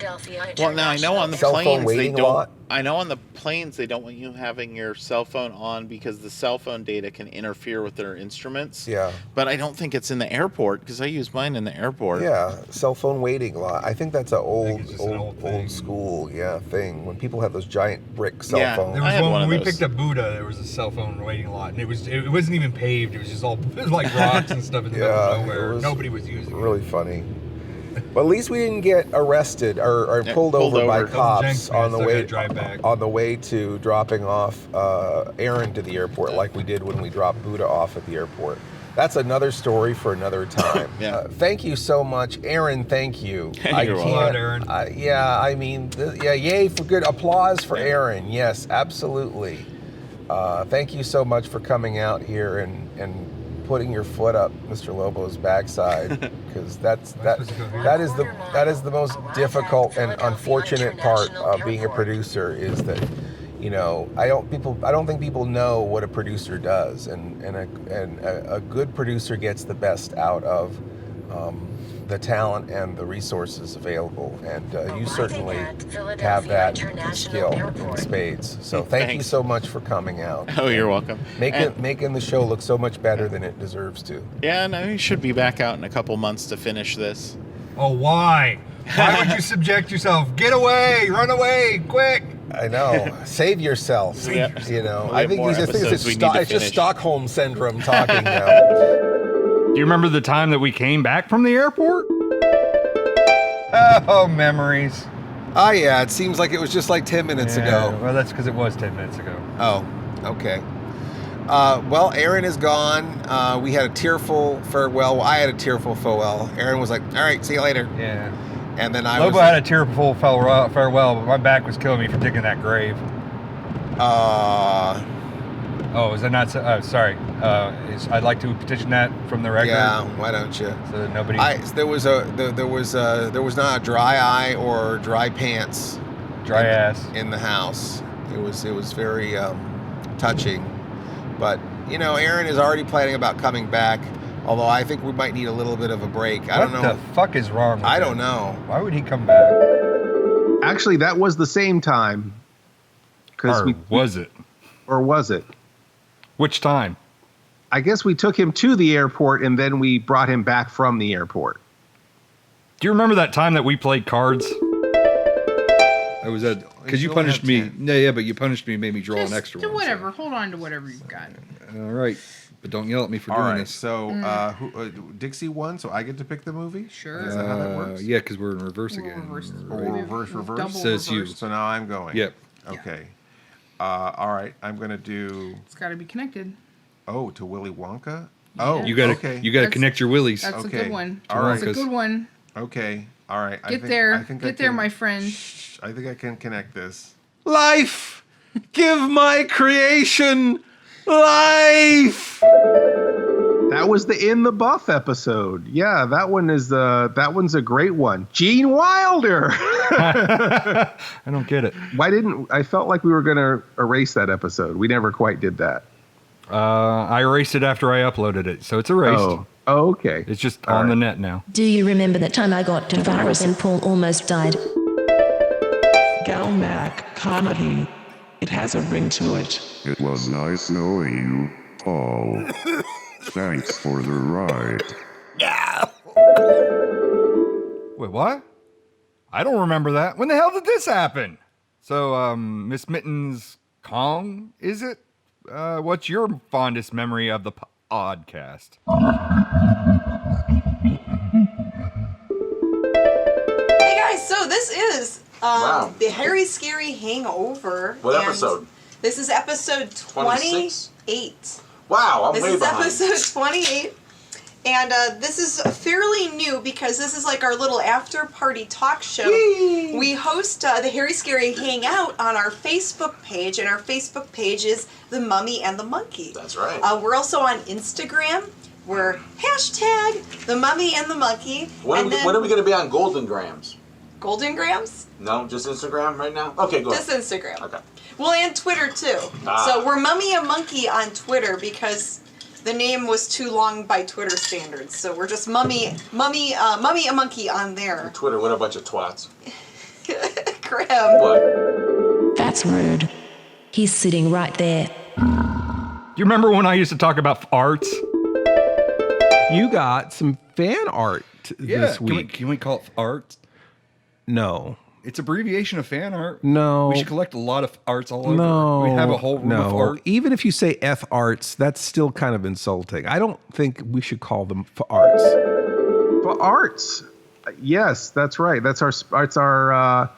Well, now I know on the cell phone planes waiting they don't. lot? I know on the planes they don't want you having your cell phone on because the cell phone data can interfere with their instruments. Yeah. But I don't think it's in the airport because I use mine in the airport. Yeah, cell phone waiting lot. I think that's an old school thing. When people have those giant brick cell phones. There was one when we picked up Buddha. There was a cell phone waiting lot, and it wasn't even paved. It was just all like rocks and stuff in the middle of nowhere. Nobody was using it. Really funny. But at least we didn't get arrested or pulled over by cops on the way to dropping off Aaron to the airport, like we did when we dropped Buddha off at the airport. That's another story for another time. Thank you so much, Aaron. Thank you. You're welcome, Aaron. Yay for good applause for Aaron. Yes, absolutely. Thank you so much for coming out here and putting your foot up Mr. Lobo's backside, because that is the most difficult and unfortunate part of being a producer, is that, you know, I don't think people know what a producer does, and a good producer gets the best out of the talent and the resources available, and you certainly have that skill in spades. So thank you so much for coming out. Oh, you're welcome. Making the show look so much better than it deserves to. Yeah, no, you should be back out in a couple months to finish this. Oh, why? Why would you subject yourself? Get away! Run away! Quick! I know. Save yourself. Yeah. You know, We I have think more episodes we need to it's just finish. Stockholm syndrome talking now. Do you remember the time that we came back from the airport? Oh, memories. Oh, yeah. It seems like it was just like 10 minutes ago. Well, that's because it was 10 minutes ago. Oh, okay. Well, Aaron is gone. We had a tearful farewell. Well, I had a tearful farewell. Aaron was like, all right, see you later. Yeah. And then Lobo had a tearful farewell, but my back was killing me for digging that grave. Oh, is that not so? Oh, sorry. I'd like to petition that from the record. Yeah, why don't you? So that nobody. There was not a dry eye or dry pants, dry ass in the house. It was very touching. But you know, Aaron is already planning about coming back. Although I think we might need a little bit of a break. I don't know. What the fuck is wrong with I him? don't know. Why would he come back? Actually, that was the same time. Was it? Or was it? Which time? I guess we took him to the airport and then we brought him back from the airport. Do you remember that time that we played cards? I was at because you punished me. Yeah, but you punished me and made me draw an extra one. Whatever. Hold on to whatever you've got. All right, but don't yell at me for doing this. So Dixie won, so I get to pick the movie. Sure. Is that how that works? Yeah, because we're in reverse again. Reverse. Double Says you. reverse. So now I'm going. Yep. Okay. All right. I'm gonna do. It's got to be connected. Oh, to Willy Wonka. Yeah. Oh, You gotta okay. connect your willies. That's a good one. All right. That's a good one. Okay. All right. Get there, my friend. I think I can connect this. Life, give my creation life. That was the In the Buff episode. Yeah, that one's a great one. Gene Wilder. I don't get it. I felt like we were going to erase that episode. We never quite did that. I erased it after I uploaded it, so it's erased. Oh, okay. It's just on the net now. Do you remember the time I got the virus and Paul almost died? Galmac comedy. It has a ring to it. It was nice knowing you, Paul. Thanks for the ride. Wait, what? I don't remember that. When the hell did this happen? So, Miss Mittens Kong, is it? What's your fondest memory of the pODDcast? Hey guys, so this is the Harry Scary Hangover. What episode? This is episode 28. Wow, I'm way behind. This is episode 28. And this is fairly new because this is like our little after party talk show. Whee! We host the Harry Scary Hangout on our Facebook page, and our Facebook page is The Mummy and the Monkey. That's right. We're also on Instagram. We're hashtag The Mummy and the Monkey. When are we going to be on Golden Grams? Golden Grams? No, just Instagram right now? Okay, go ahead. Just Instagram. Okay. Well, and Twitter too. So we're Mummy and Monkey on Twitter because the name was too long by Twitter standards. So we're just Mummy and Monkey on there. Twitter, what a bunch of twats. Graham. What? That's rude. He's sitting right there. Do you remember when I used to talk about arts? You got some fan art this week. Can we call it art? No. It's abbreviation of fan art. No. We should collect a lot of arts all over. No. We have a whole room of art. Even if you say F arts, that's still kind of insulting. I don't think we should call them arts. For arts. Yes, that's right. That's our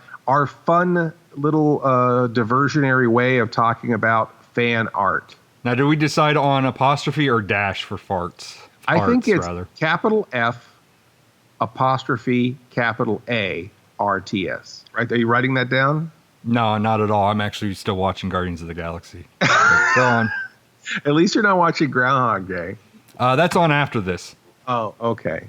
fun little diversionary way of talking about fan art. Now, do we decide on apostrophe or dash for farts? I think it's capital F, apostrophe, capital A, RTS. Right? Are you writing that down? No, not at all. I'm actually still watching Guardians of the Galaxy. Go on. At least you're not watching Groundhog Day. That's on after this. Oh, okay.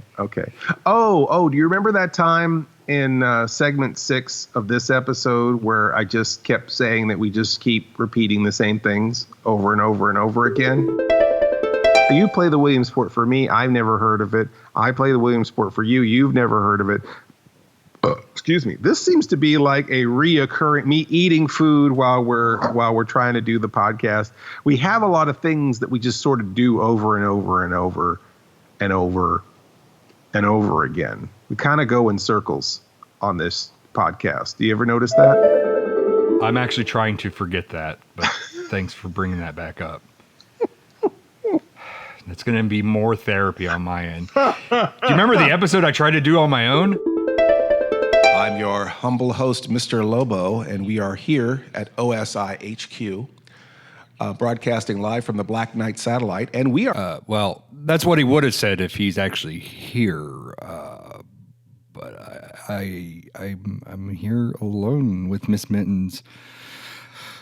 Oh, do you remember that time in segment 6 of this episode where I just kept saying that we just keep repeating the same things over and over and over again? You play the Williamsport for me. I've never heard of it. I play the Williamsport for you. You've never heard of it. Excuse me. This seems to be like a reoccurring, me eating food while we're trying to do the podcast. We have a lot of things that we just sort of do over and over and over and over and over again. We kind of go in circles on this podcast. Do you ever notice that? I'm actually trying to forget that, but thanks for bringing that back up. It's going to be more therapy on my end. Do you remember the episode I tried to do on my own? I'm your humble host, Mr. Lobo, and we are here at OSI HQ, broadcasting live from the Black Knight satellite, and we are... well, that's what he would have said if he's actually here, but I'm here alone with Miss Mittens.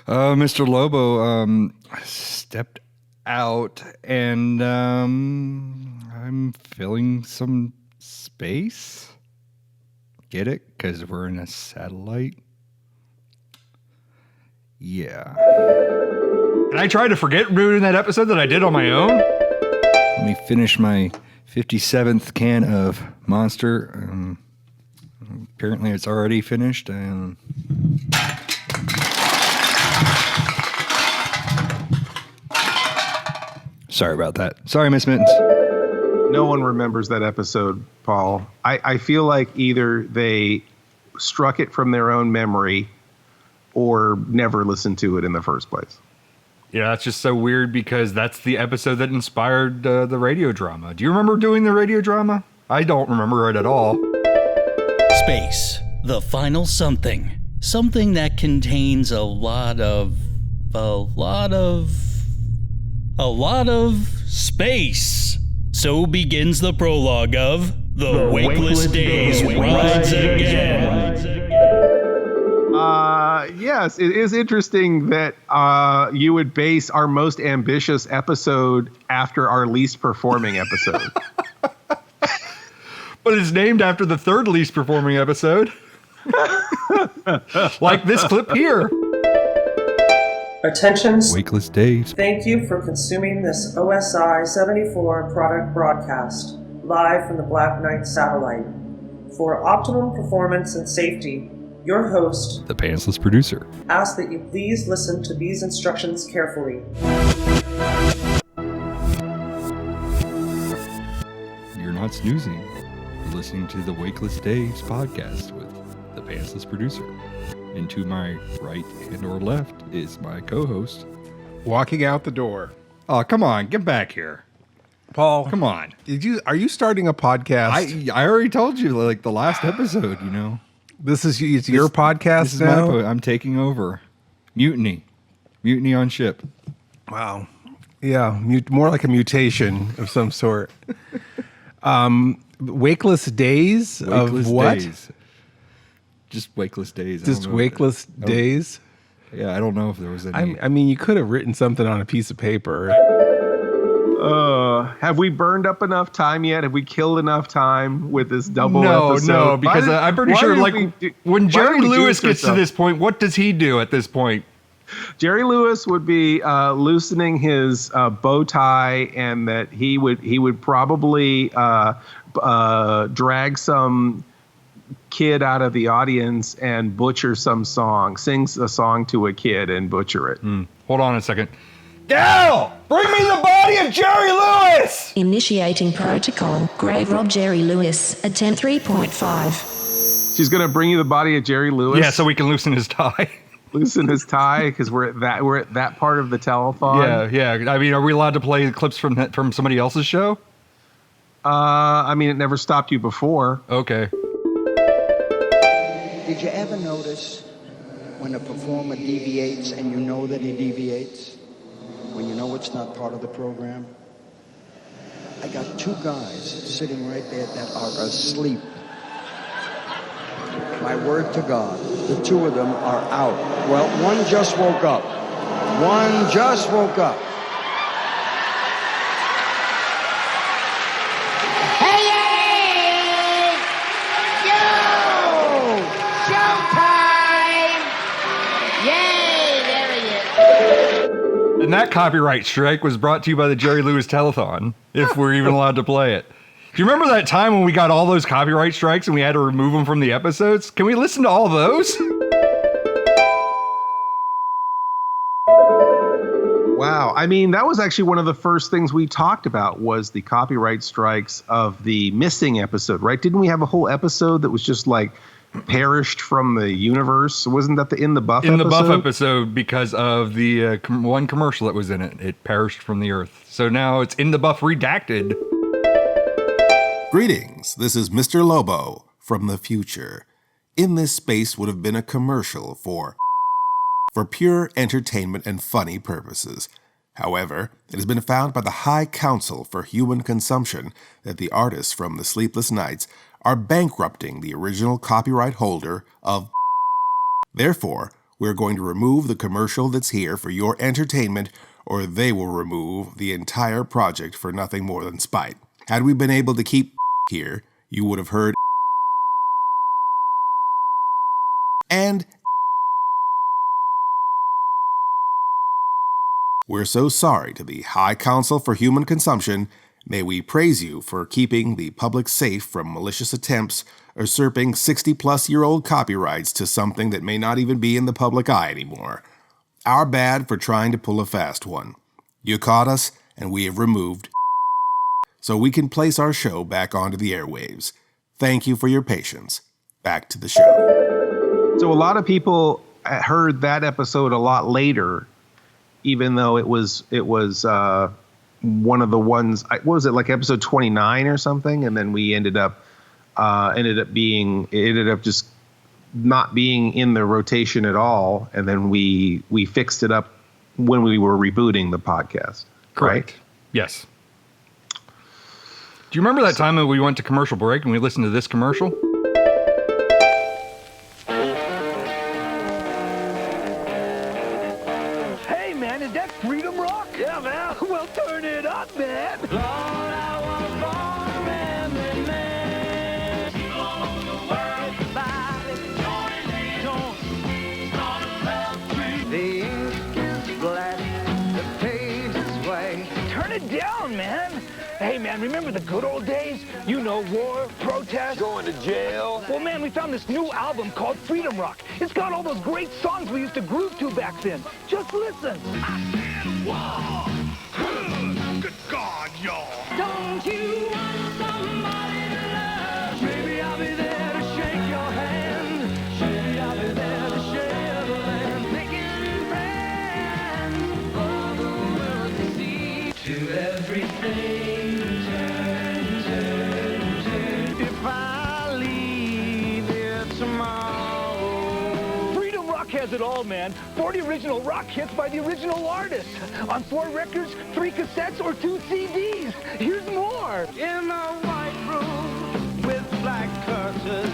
Mr. Lobo stepped out, and I'm filling some space. Get it? Because we're in a satellite. Yeah. And I tried to forget doing that episode that I did on my own. Let me finish my 57th can of Monster. Apparently it's already finished. Sorry about that. Sorry, Miss Mittens. No one remembers that episode, Paul. I feel like either they struck it from their own memory or never listened to it in the first place. Yeah, that's just so weird because that's the episode that inspired the radio drama. Do you remember doing the radio drama? I don't remember it at all. Space, the final something. Something that contains a lot of space. So begins the prologue of The Wakeless Days Rides Again. Yes, it is interesting that you would base our most ambitious episode after our least performing episode. But it's named after the third least performing episode. Like this clip here. Attention. Wakeless Days. Thank you for consuming this OSI 74 product broadcast, live from the Black Knight satellite. For optimum performance and safety, your host, the pantsless producer, asks that you please listen to these instructions carefully. You're not snoozing. You're listening to the Wakeless Days podcast with the pantsless producer. And to my right and or left is my co-host. Walking out the door. Oh, come on. Get back here. Paul. Come on. Are you starting a podcast? I already told you, like the last episode, you know. It's your podcast this now? Is I'm taking over. Mutiny on ship. Wow. Yeah, more like a mutation of some sort. Wakeless Days of what? Days. Just Wakeless Days. Just Wakeless Days? Yeah, I don't know if there was any. I mean, you could have written something on a piece of paper. Have we burned up enough time yet? Have we killed enough time with this double episode? No, because I'm pretty sure when Jerry Lewis gets to this point, what does he do at this point? Jerry Lewis would be loosening his bow tie, and that he would probably drag some kid out of the audience and butcher some song, sings a song to a kid and butcher it. Hold on a second. Gal, bring me the body of Jerry Lewis! Initiating protocol. Grave rob Jerry Lewis. Attempt 3.5. She's gonna bring you the body of Jerry Lewis. Yeah, so we can loosen his tie. Loosen his tie because we're at that part of the telethon. Yeah. I mean, are we allowed to play clips from somebody else's show? I mean, it never stopped you before. Okay. Did you ever notice when a performer deviates and you know that he deviates? When you know it's not part of the program? I got two guys sitting right there that are asleep. My word to God, the two of them are out. Well, one just woke up. And that copyright strike was brought to you by the Jerry Lewis Telethon, if we're even allowed to play it. Do you remember that time when we got all those copyright strikes and we had to remove them from the episodes? Can we listen to all those? Wow. I mean, that was actually one of the first things we talked about was the copyright strikes of the missing episode, right? Didn't we have a whole episode that was just like perished from the universe? Wasn't that the In the Buff episode? In the Buff episode, because of the one commercial that was in it. It perished from the earth. So now it's In the Buff redacted. Greetings, this is Mr. Lobo from the future. In this space would have been a commercial for pure entertainment and funny purposes. However, it has been found by the High Council for Human Consumption that the artists from the Sleepless Knights are bankrupting the original copyright holder of. Therefore, we're going to remove the commercial that's here for your entertainment, or they will remove the entire project for nothing more than spite. Had we been able to keep here, you would have heard and we're so sorry to the High Council for Human Consumption. May we praise you for keeping the public safe from malicious attempts usurping 60-plus-year-old copyrights to something that may not even be in the public eye anymore. Our bad for trying to pull a fast one. You caught us, and we have removed so we can place our show back onto the airwaves. Thank you for your patience. Back to the show. So a lot of people heard that episode a lot later, even though it was one of the ones. What was it, like episode 29 or something? And then we ended up just not being in the rotation at all. And then we fixed it up when we were rebooting the podcast. Correct. Right? Yes. Do you remember that time that we went to commercial break and we listened to this commercial? Hey, man, is that Freedom Rock? Yeah, man. Well, turn it up, man. Lord, I was born a manly man. All over the world, everybody join, start a love tree. The ink is black, the page is white. Turn it down, man. Hey, man, remember the good old days? You know, war, protest. Going to jail. Well, man, we found this new album called Freedom Rock. It's got all those great songs we used to groove to back then. Just listen. I said war. Good God, y'all. Don't you want somebody to love? Maybe I'll be there to shake your hand. Maybe I'll be there to share the land. Making friends for the world to see. To everything. If I leave here tomorrow. Freedom Rock has it all, man. 40 original rock hits by the original artist. On 4 records, 3 cassettes, or 2 CDs. Here's more. In a white room with black curtains.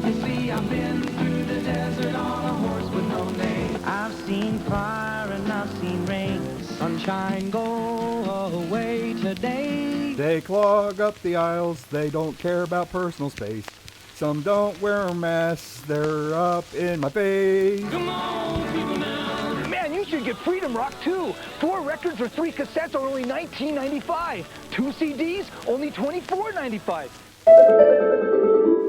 You see, I've been through the desert on a horse with no name. I've seen fire and I've seen rain. Sunshine go away today. They clog up the aisles, they don't care about personal space. Some don't wear masks, they're up in my face. Come on, people now. Man, you should get Freedom Rock too. 4 records or 3 cassettes are only $19.95. 2 CDs, only $24.95.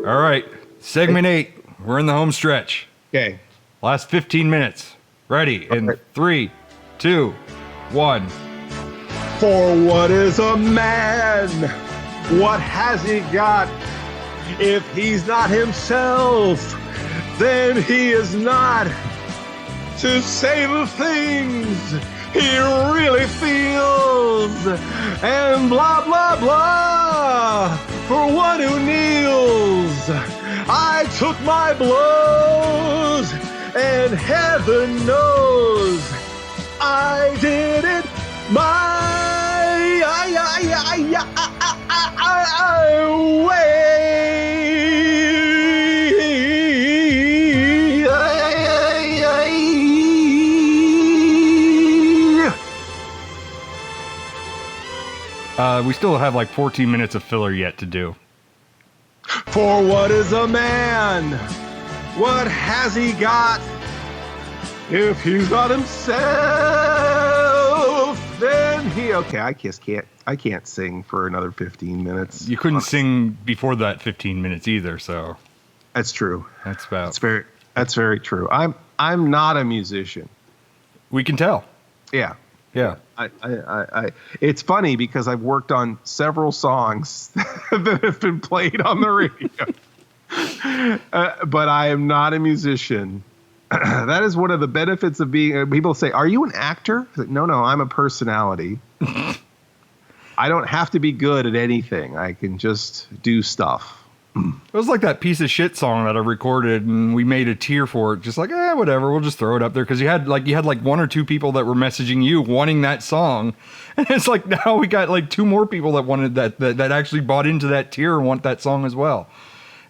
All right, segment 8. We're in the home stretch. Okay. Last 15 minutes. Ready in 3, 2, 1. For what is a man? What has he got? If he's not himself, then he is not. To say the things he really feels, and blah, blah, blah, for one who kneels. I took my blows, and heaven knows I did it my way. We still have like 14 minutes of filler yet to do. For what is a man? What has he got? If he's not himself, Okay, I can't sing for another 15 minutes. You couldn't sing before that 15 minutes either, so. That's true. That's very true. I'm not a musician. We can tell. Yeah. Yeah. I it's funny because I've worked on several songs that have been played on the radio. But I am not a musician. That is one of the benefits of being. People say, "Are you an actor?" No, I'm a personality. I don't have to be good at anything. I can just do stuff. It was like that piece of shit song that I recorded, and we made a tier for it. Just like, whatever, we'll just throw it up there because you had like one or two people that were messaging you wanting that song, and it's like now we got like two more people that wanted that actually bought into that tier and want that song as well.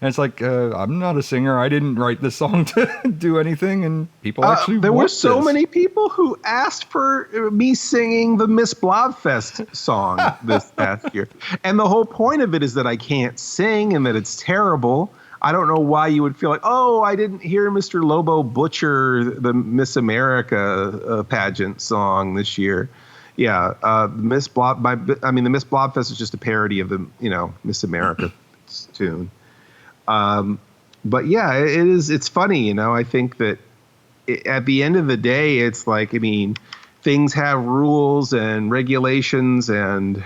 And it's like, I'm not a singer. I didn't write this song to do anything. And people actually there were so this. many people who asked for me singing the Miss Blobfest song this past year. And the whole point of it is that I can't sing and that it's terrible. I don't know why you would feel like, I didn't hear Mr. Lobo butcher the Miss America pageant song this year. Yeah, the Miss Blobfest is just a parody of the, Miss America tune. But yeah, it's funny, I think that at the end of the day, it's like, things have rules and regulations and,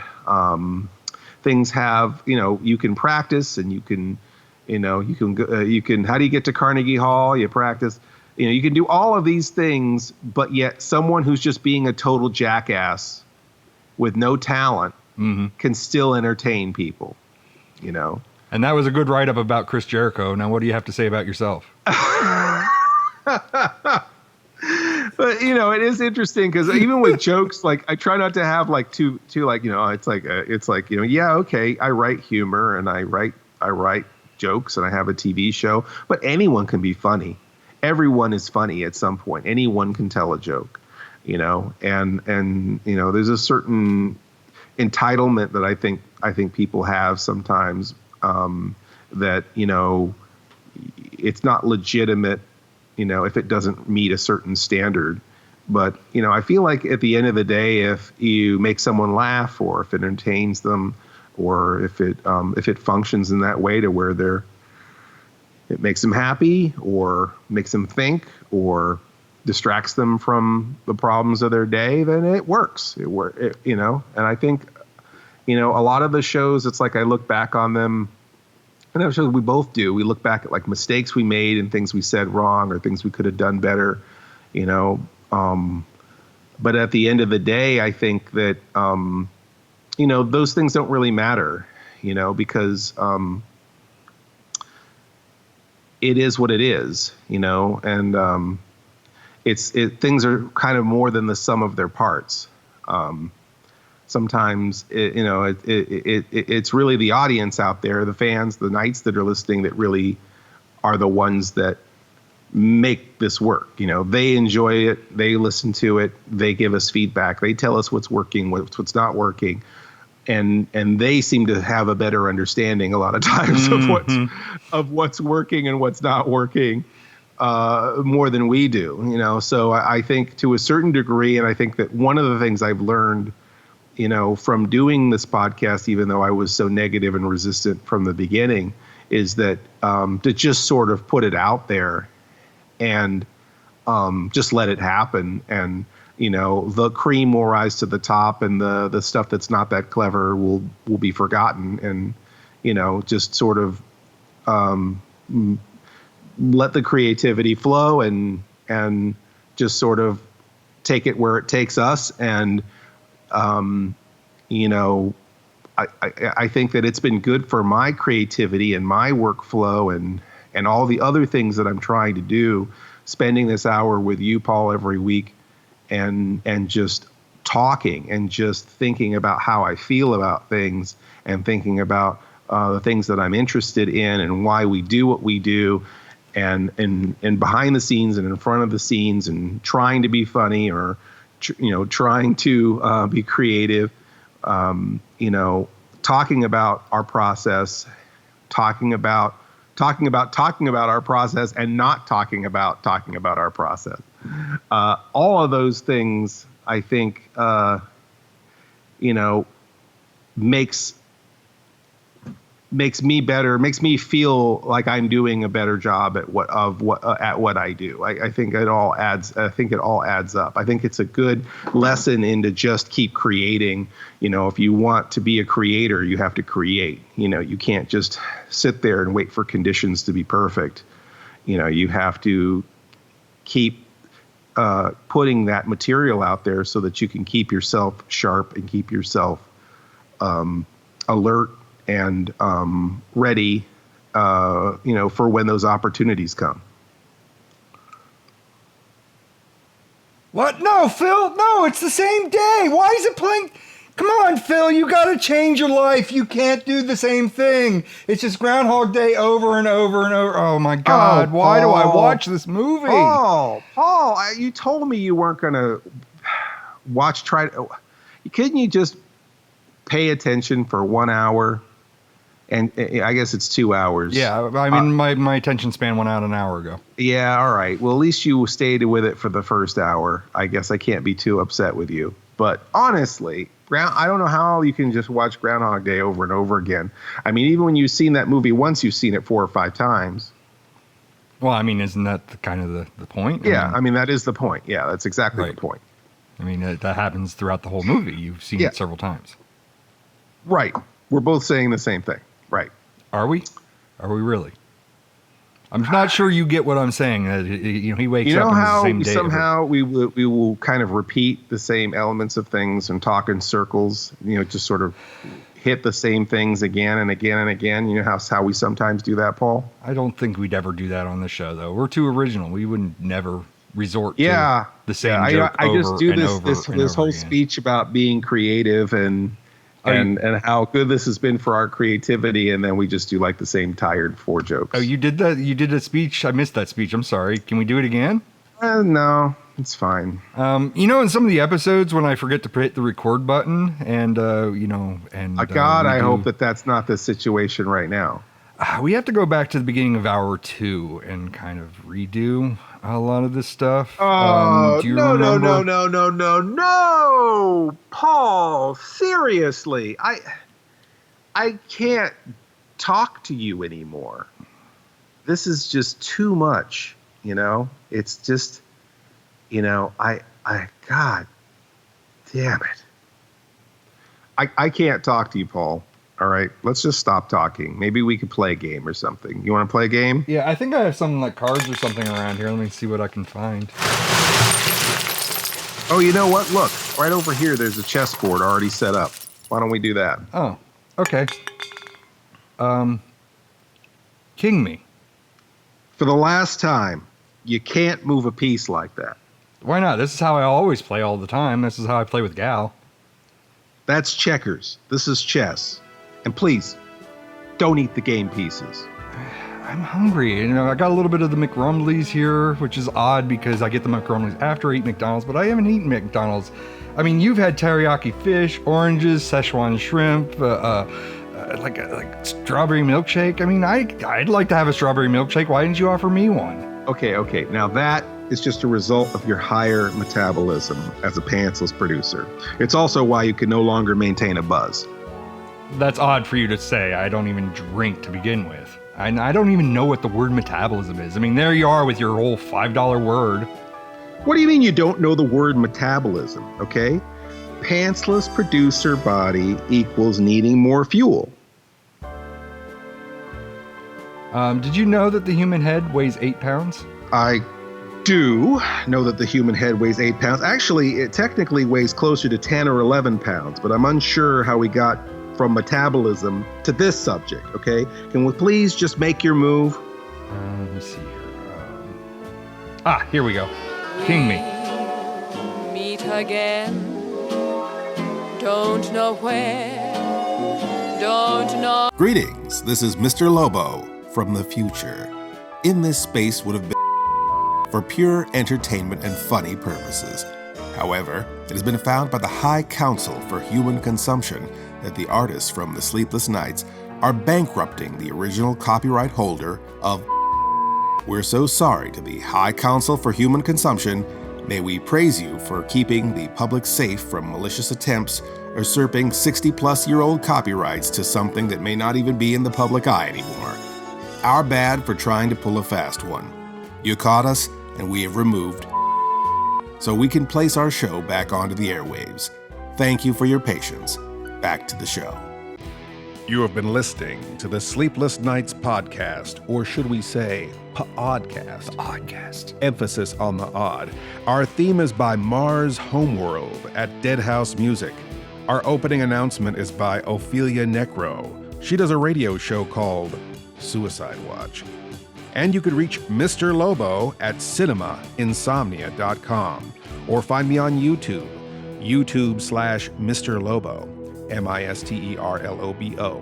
things have, you can practice and you can, how do you get to Carnegie Hall? You practice, you can do all of these things, but yet someone who's just being a total jackass with no talent can still entertain people, And that was a good write-up about Chris Jericho. Now, what do you have to say about yourself? But, it is interesting because even with jokes, like I try not to have like two it's like, okay, I write humor and I write jokes and I have a TV show, but anyone can be funny. Everyone is funny at some point. Anyone can tell a joke, and there's a certain entitlement that I think people have sometimes. That, it's not legitimate, if it doesn't meet a certain standard. But, I feel like at the end of the day, if you make someone laugh or if it entertains them or if it functions in that way to where it makes them happy or makes them think or distracts them from the problems of their day, then it works. And I think, a lot of the shows, it's like I look back on them, and I'm sure we both do. We look back at like mistakes we made and things we said wrong or things we could have done better, But at the end of the day, I think that, those things don't really matter, because it is what it is, and things are kind of more than the sum of their parts. Sometimes, it's really the audience out there, the fans, the knights that are listening that really are the ones that make this work. They enjoy it. They listen to it. They give us feedback. They tell us what's working, what's not working. And they seem to have a better understanding a lot of times of what's working and what's not working more than we do. So I think to a certain degree, and I think that one of the things I've learned from doing this podcast, even though I was so negative and resistant from the beginning, is that to just sort of put it out there and just let it happen. And, the cream will rise to the top and the stuff that's not that clever will be forgotten. And, just sort of let the creativity flow and just sort of take it where it takes us. And, I think that it's been good for my creativity and my workflow and all the other things that I'm trying to do, spending this hour with you, Paul, every week and just talking and just thinking about how I feel about things and thinking about the things that I'm interested in and why we do what we do and behind the scenes and in front of the scenes and trying to be funny or trying to be creative, talking about our process, talking about our process and not talking about our process. All of those things, I think, makes me better, makes me feel like I'm doing a better job at what I do. I think it all adds up. I think it's a good lesson into just keep creating. If you want to be a creator, you have to create. You can't just sit there and wait for conditions to be perfect. You have to keep putting that material out there so that you can keep yourself sharp and keep yourself alert and ready, for when those opportunities come. What? No, Phil. No, it's the same day. Why is it playing? Come on, Phil. You got to change your life. You can't do the same thing. It's just Groundhog Day over and over and over. Oh, my God. Why do I watch this movie? Paul, you told me you weren't going to couldn't you just pay attention for 1 hour? And I guess it's 2 hours. Yeah, I mean, my attention span went out an hour ago. Yeah, all right. Well, at least you stayed with it for the first hour. I guess I can't be too upset with you. But honestly, I don't know how you can just watch Groundhog Day over and over again. I mean, even when you've seen that movie once, you've seen it 4 or 5 times. Well, I mean, isn't that kind of the point? Yeah, I mean, that is the point. Yeah, that's exactly the point. I mean, that happens throughout the whole movie. You've seen it several times. Right. We're both saying the same thing. Right. Are we? Are we really? I'm not sure you get what I'm saying. He wakes up on the same day. Somehow we will kind of repeat the same elements of things and talk in circles, just sort of hit the same things again and again and again. You know how we sometimes do that, Paul? I don't think we'd ever do that on the show, though. We're too original. We wouldn't never resort to the same joke I just do this whole again. Speech about being creative and how good this has been for our creativity, and then we just do like the same tired 4 jokes. Oh, you did that? You did a speech? I missed that speech. I'm sorry. Can we do it again? No, it's fine. In some of the episodes when I forget to hit the record button and, I hope that's not the situation right now. We have to go back to the beginning of hour 2 and kind of redo a lot of this stuff. Oh, no, Paul, seriously. I can't talk to you anymore. This is just too much, It's just, God damn it. I can't talk to you, Paul. All right, let's just stop talking. Maybe we could play a game or something. You want to play a game? Yeah, I think I have some like cards or something around here. Let me see what I can find. Oh, you know what? Look, right over here, there's a chessboard already set up. Why don't we do that? Oh, okay. King me. For the last time, you can't move a piece like that. Why not? This is how I always play all the time. This is how I play with Gal. That's checkers. This is chess. And please, don't eat the game pieces. I'm hungry. I got a little bit of the McRumblies here, which is odd because I get the McRumblies after I eat McDonald's, but I haven't eaten McDonald's. I mean, you've had teriyaki fish, oranges, Szechuan shrimp, like strawberry milkshake. I mean, I'd like to have a strawberry milkshake. Why didn't you offer me one? Okay. Now that is just a result of your higher metabolism as a pantsless producer. It's also why you can no longer maintain a buzz. That's odd for you to say. I don't even drink to begin with. I don't even know what the word metabolism is. I mean, there you are with your whole $5 word. What do you mean you don't know the word metabolism, okay? Pantsless producer body equals needing more fuel. Did you know that the human head weighs 8 pounds? I do know that the human head weighs 8 pounds. Actually, it technically weighs closer to 10 or 11 pounds, but I'm unsure how we got from metabolism to this subject, okay? Can we please just make your move? Let me see here. Here we go. King me. Meet again. Don't know where. Don't know. Greetings, this is Mr. Lobo from the future. In this space would have been for pure entertainment and funny purposes. However, it has been found by the High Council for Human Consumption that the artists from the Sleepless Knights are bankrupting the original copyright holder of. We're so sorry to the High Council for Human Consumption May we praise you for keeping the public safe from malicious attempts usurping 60-plus-year-old copyrights to something that may not even be in the public eye anymore. Our bad for trying to pull a fast one. You caught us, and we have removed so we can place our show back onto the airwaves. Thank you for your patience. Back to the show. You have been listening to the Sleepless Nights podcast, or should we say, pODDcast. pODDcast. Emphasis on the odd. Our theme is by Mars Homeworld at Deadhouse Music. Our opening announcement is by Ophelia Necro. She does a radio show called Suicide Watch. And you could reach Mr. Lobo at cinemainsomnia.com, or find me on YouTube, YouTube/Mr. Lobo, MISTERLOBO.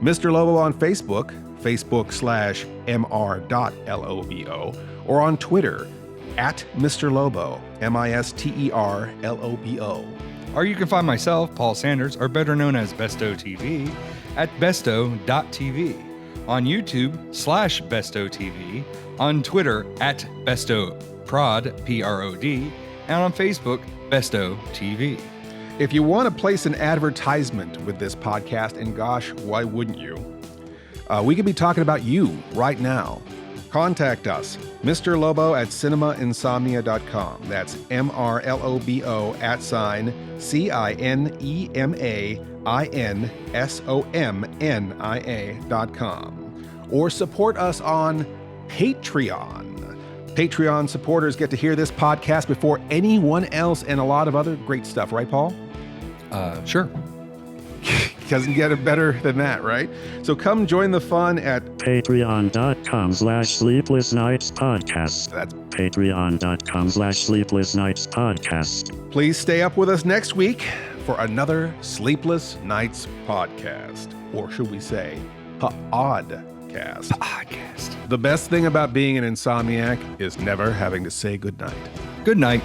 Mr. Lobo on Facebook, Facebook/mr.lobo, or on Twitter, at Mr. Lobo, MISTERLOBO. Or you can find myself, Paul Sanders, or better known as BESTOW TV, at bestow.tv, on YouTube /BESTOW TV, on Twitter at BESTOWPROD, PROD, and on Facebook, BESTOW TV. If you want to place an advertisement with this podcast, and gosh, why wouldn't you? We could be talking about you right now. Contact us, Mr. Lobo at cinemainsomnia.com. That's MRLOBO @CINEMAINSOMNIA.com. Or support us on Patreon. Patreon supporters get to hear this podcast before anyone else and a lot of other great stuff, right, Paul? Sure. Doesn't get it better than that, right? So come join the fun at patreon.com/Sleepless Nights Podcast. That's patreon.com/Sleepless Nights Podcast. Please stay up with us next week for another Sleepless Nights podcast. Or should we say, pODDcast. pODDcast. The best thing about being an insomniac is never having to say goodnight. Good night.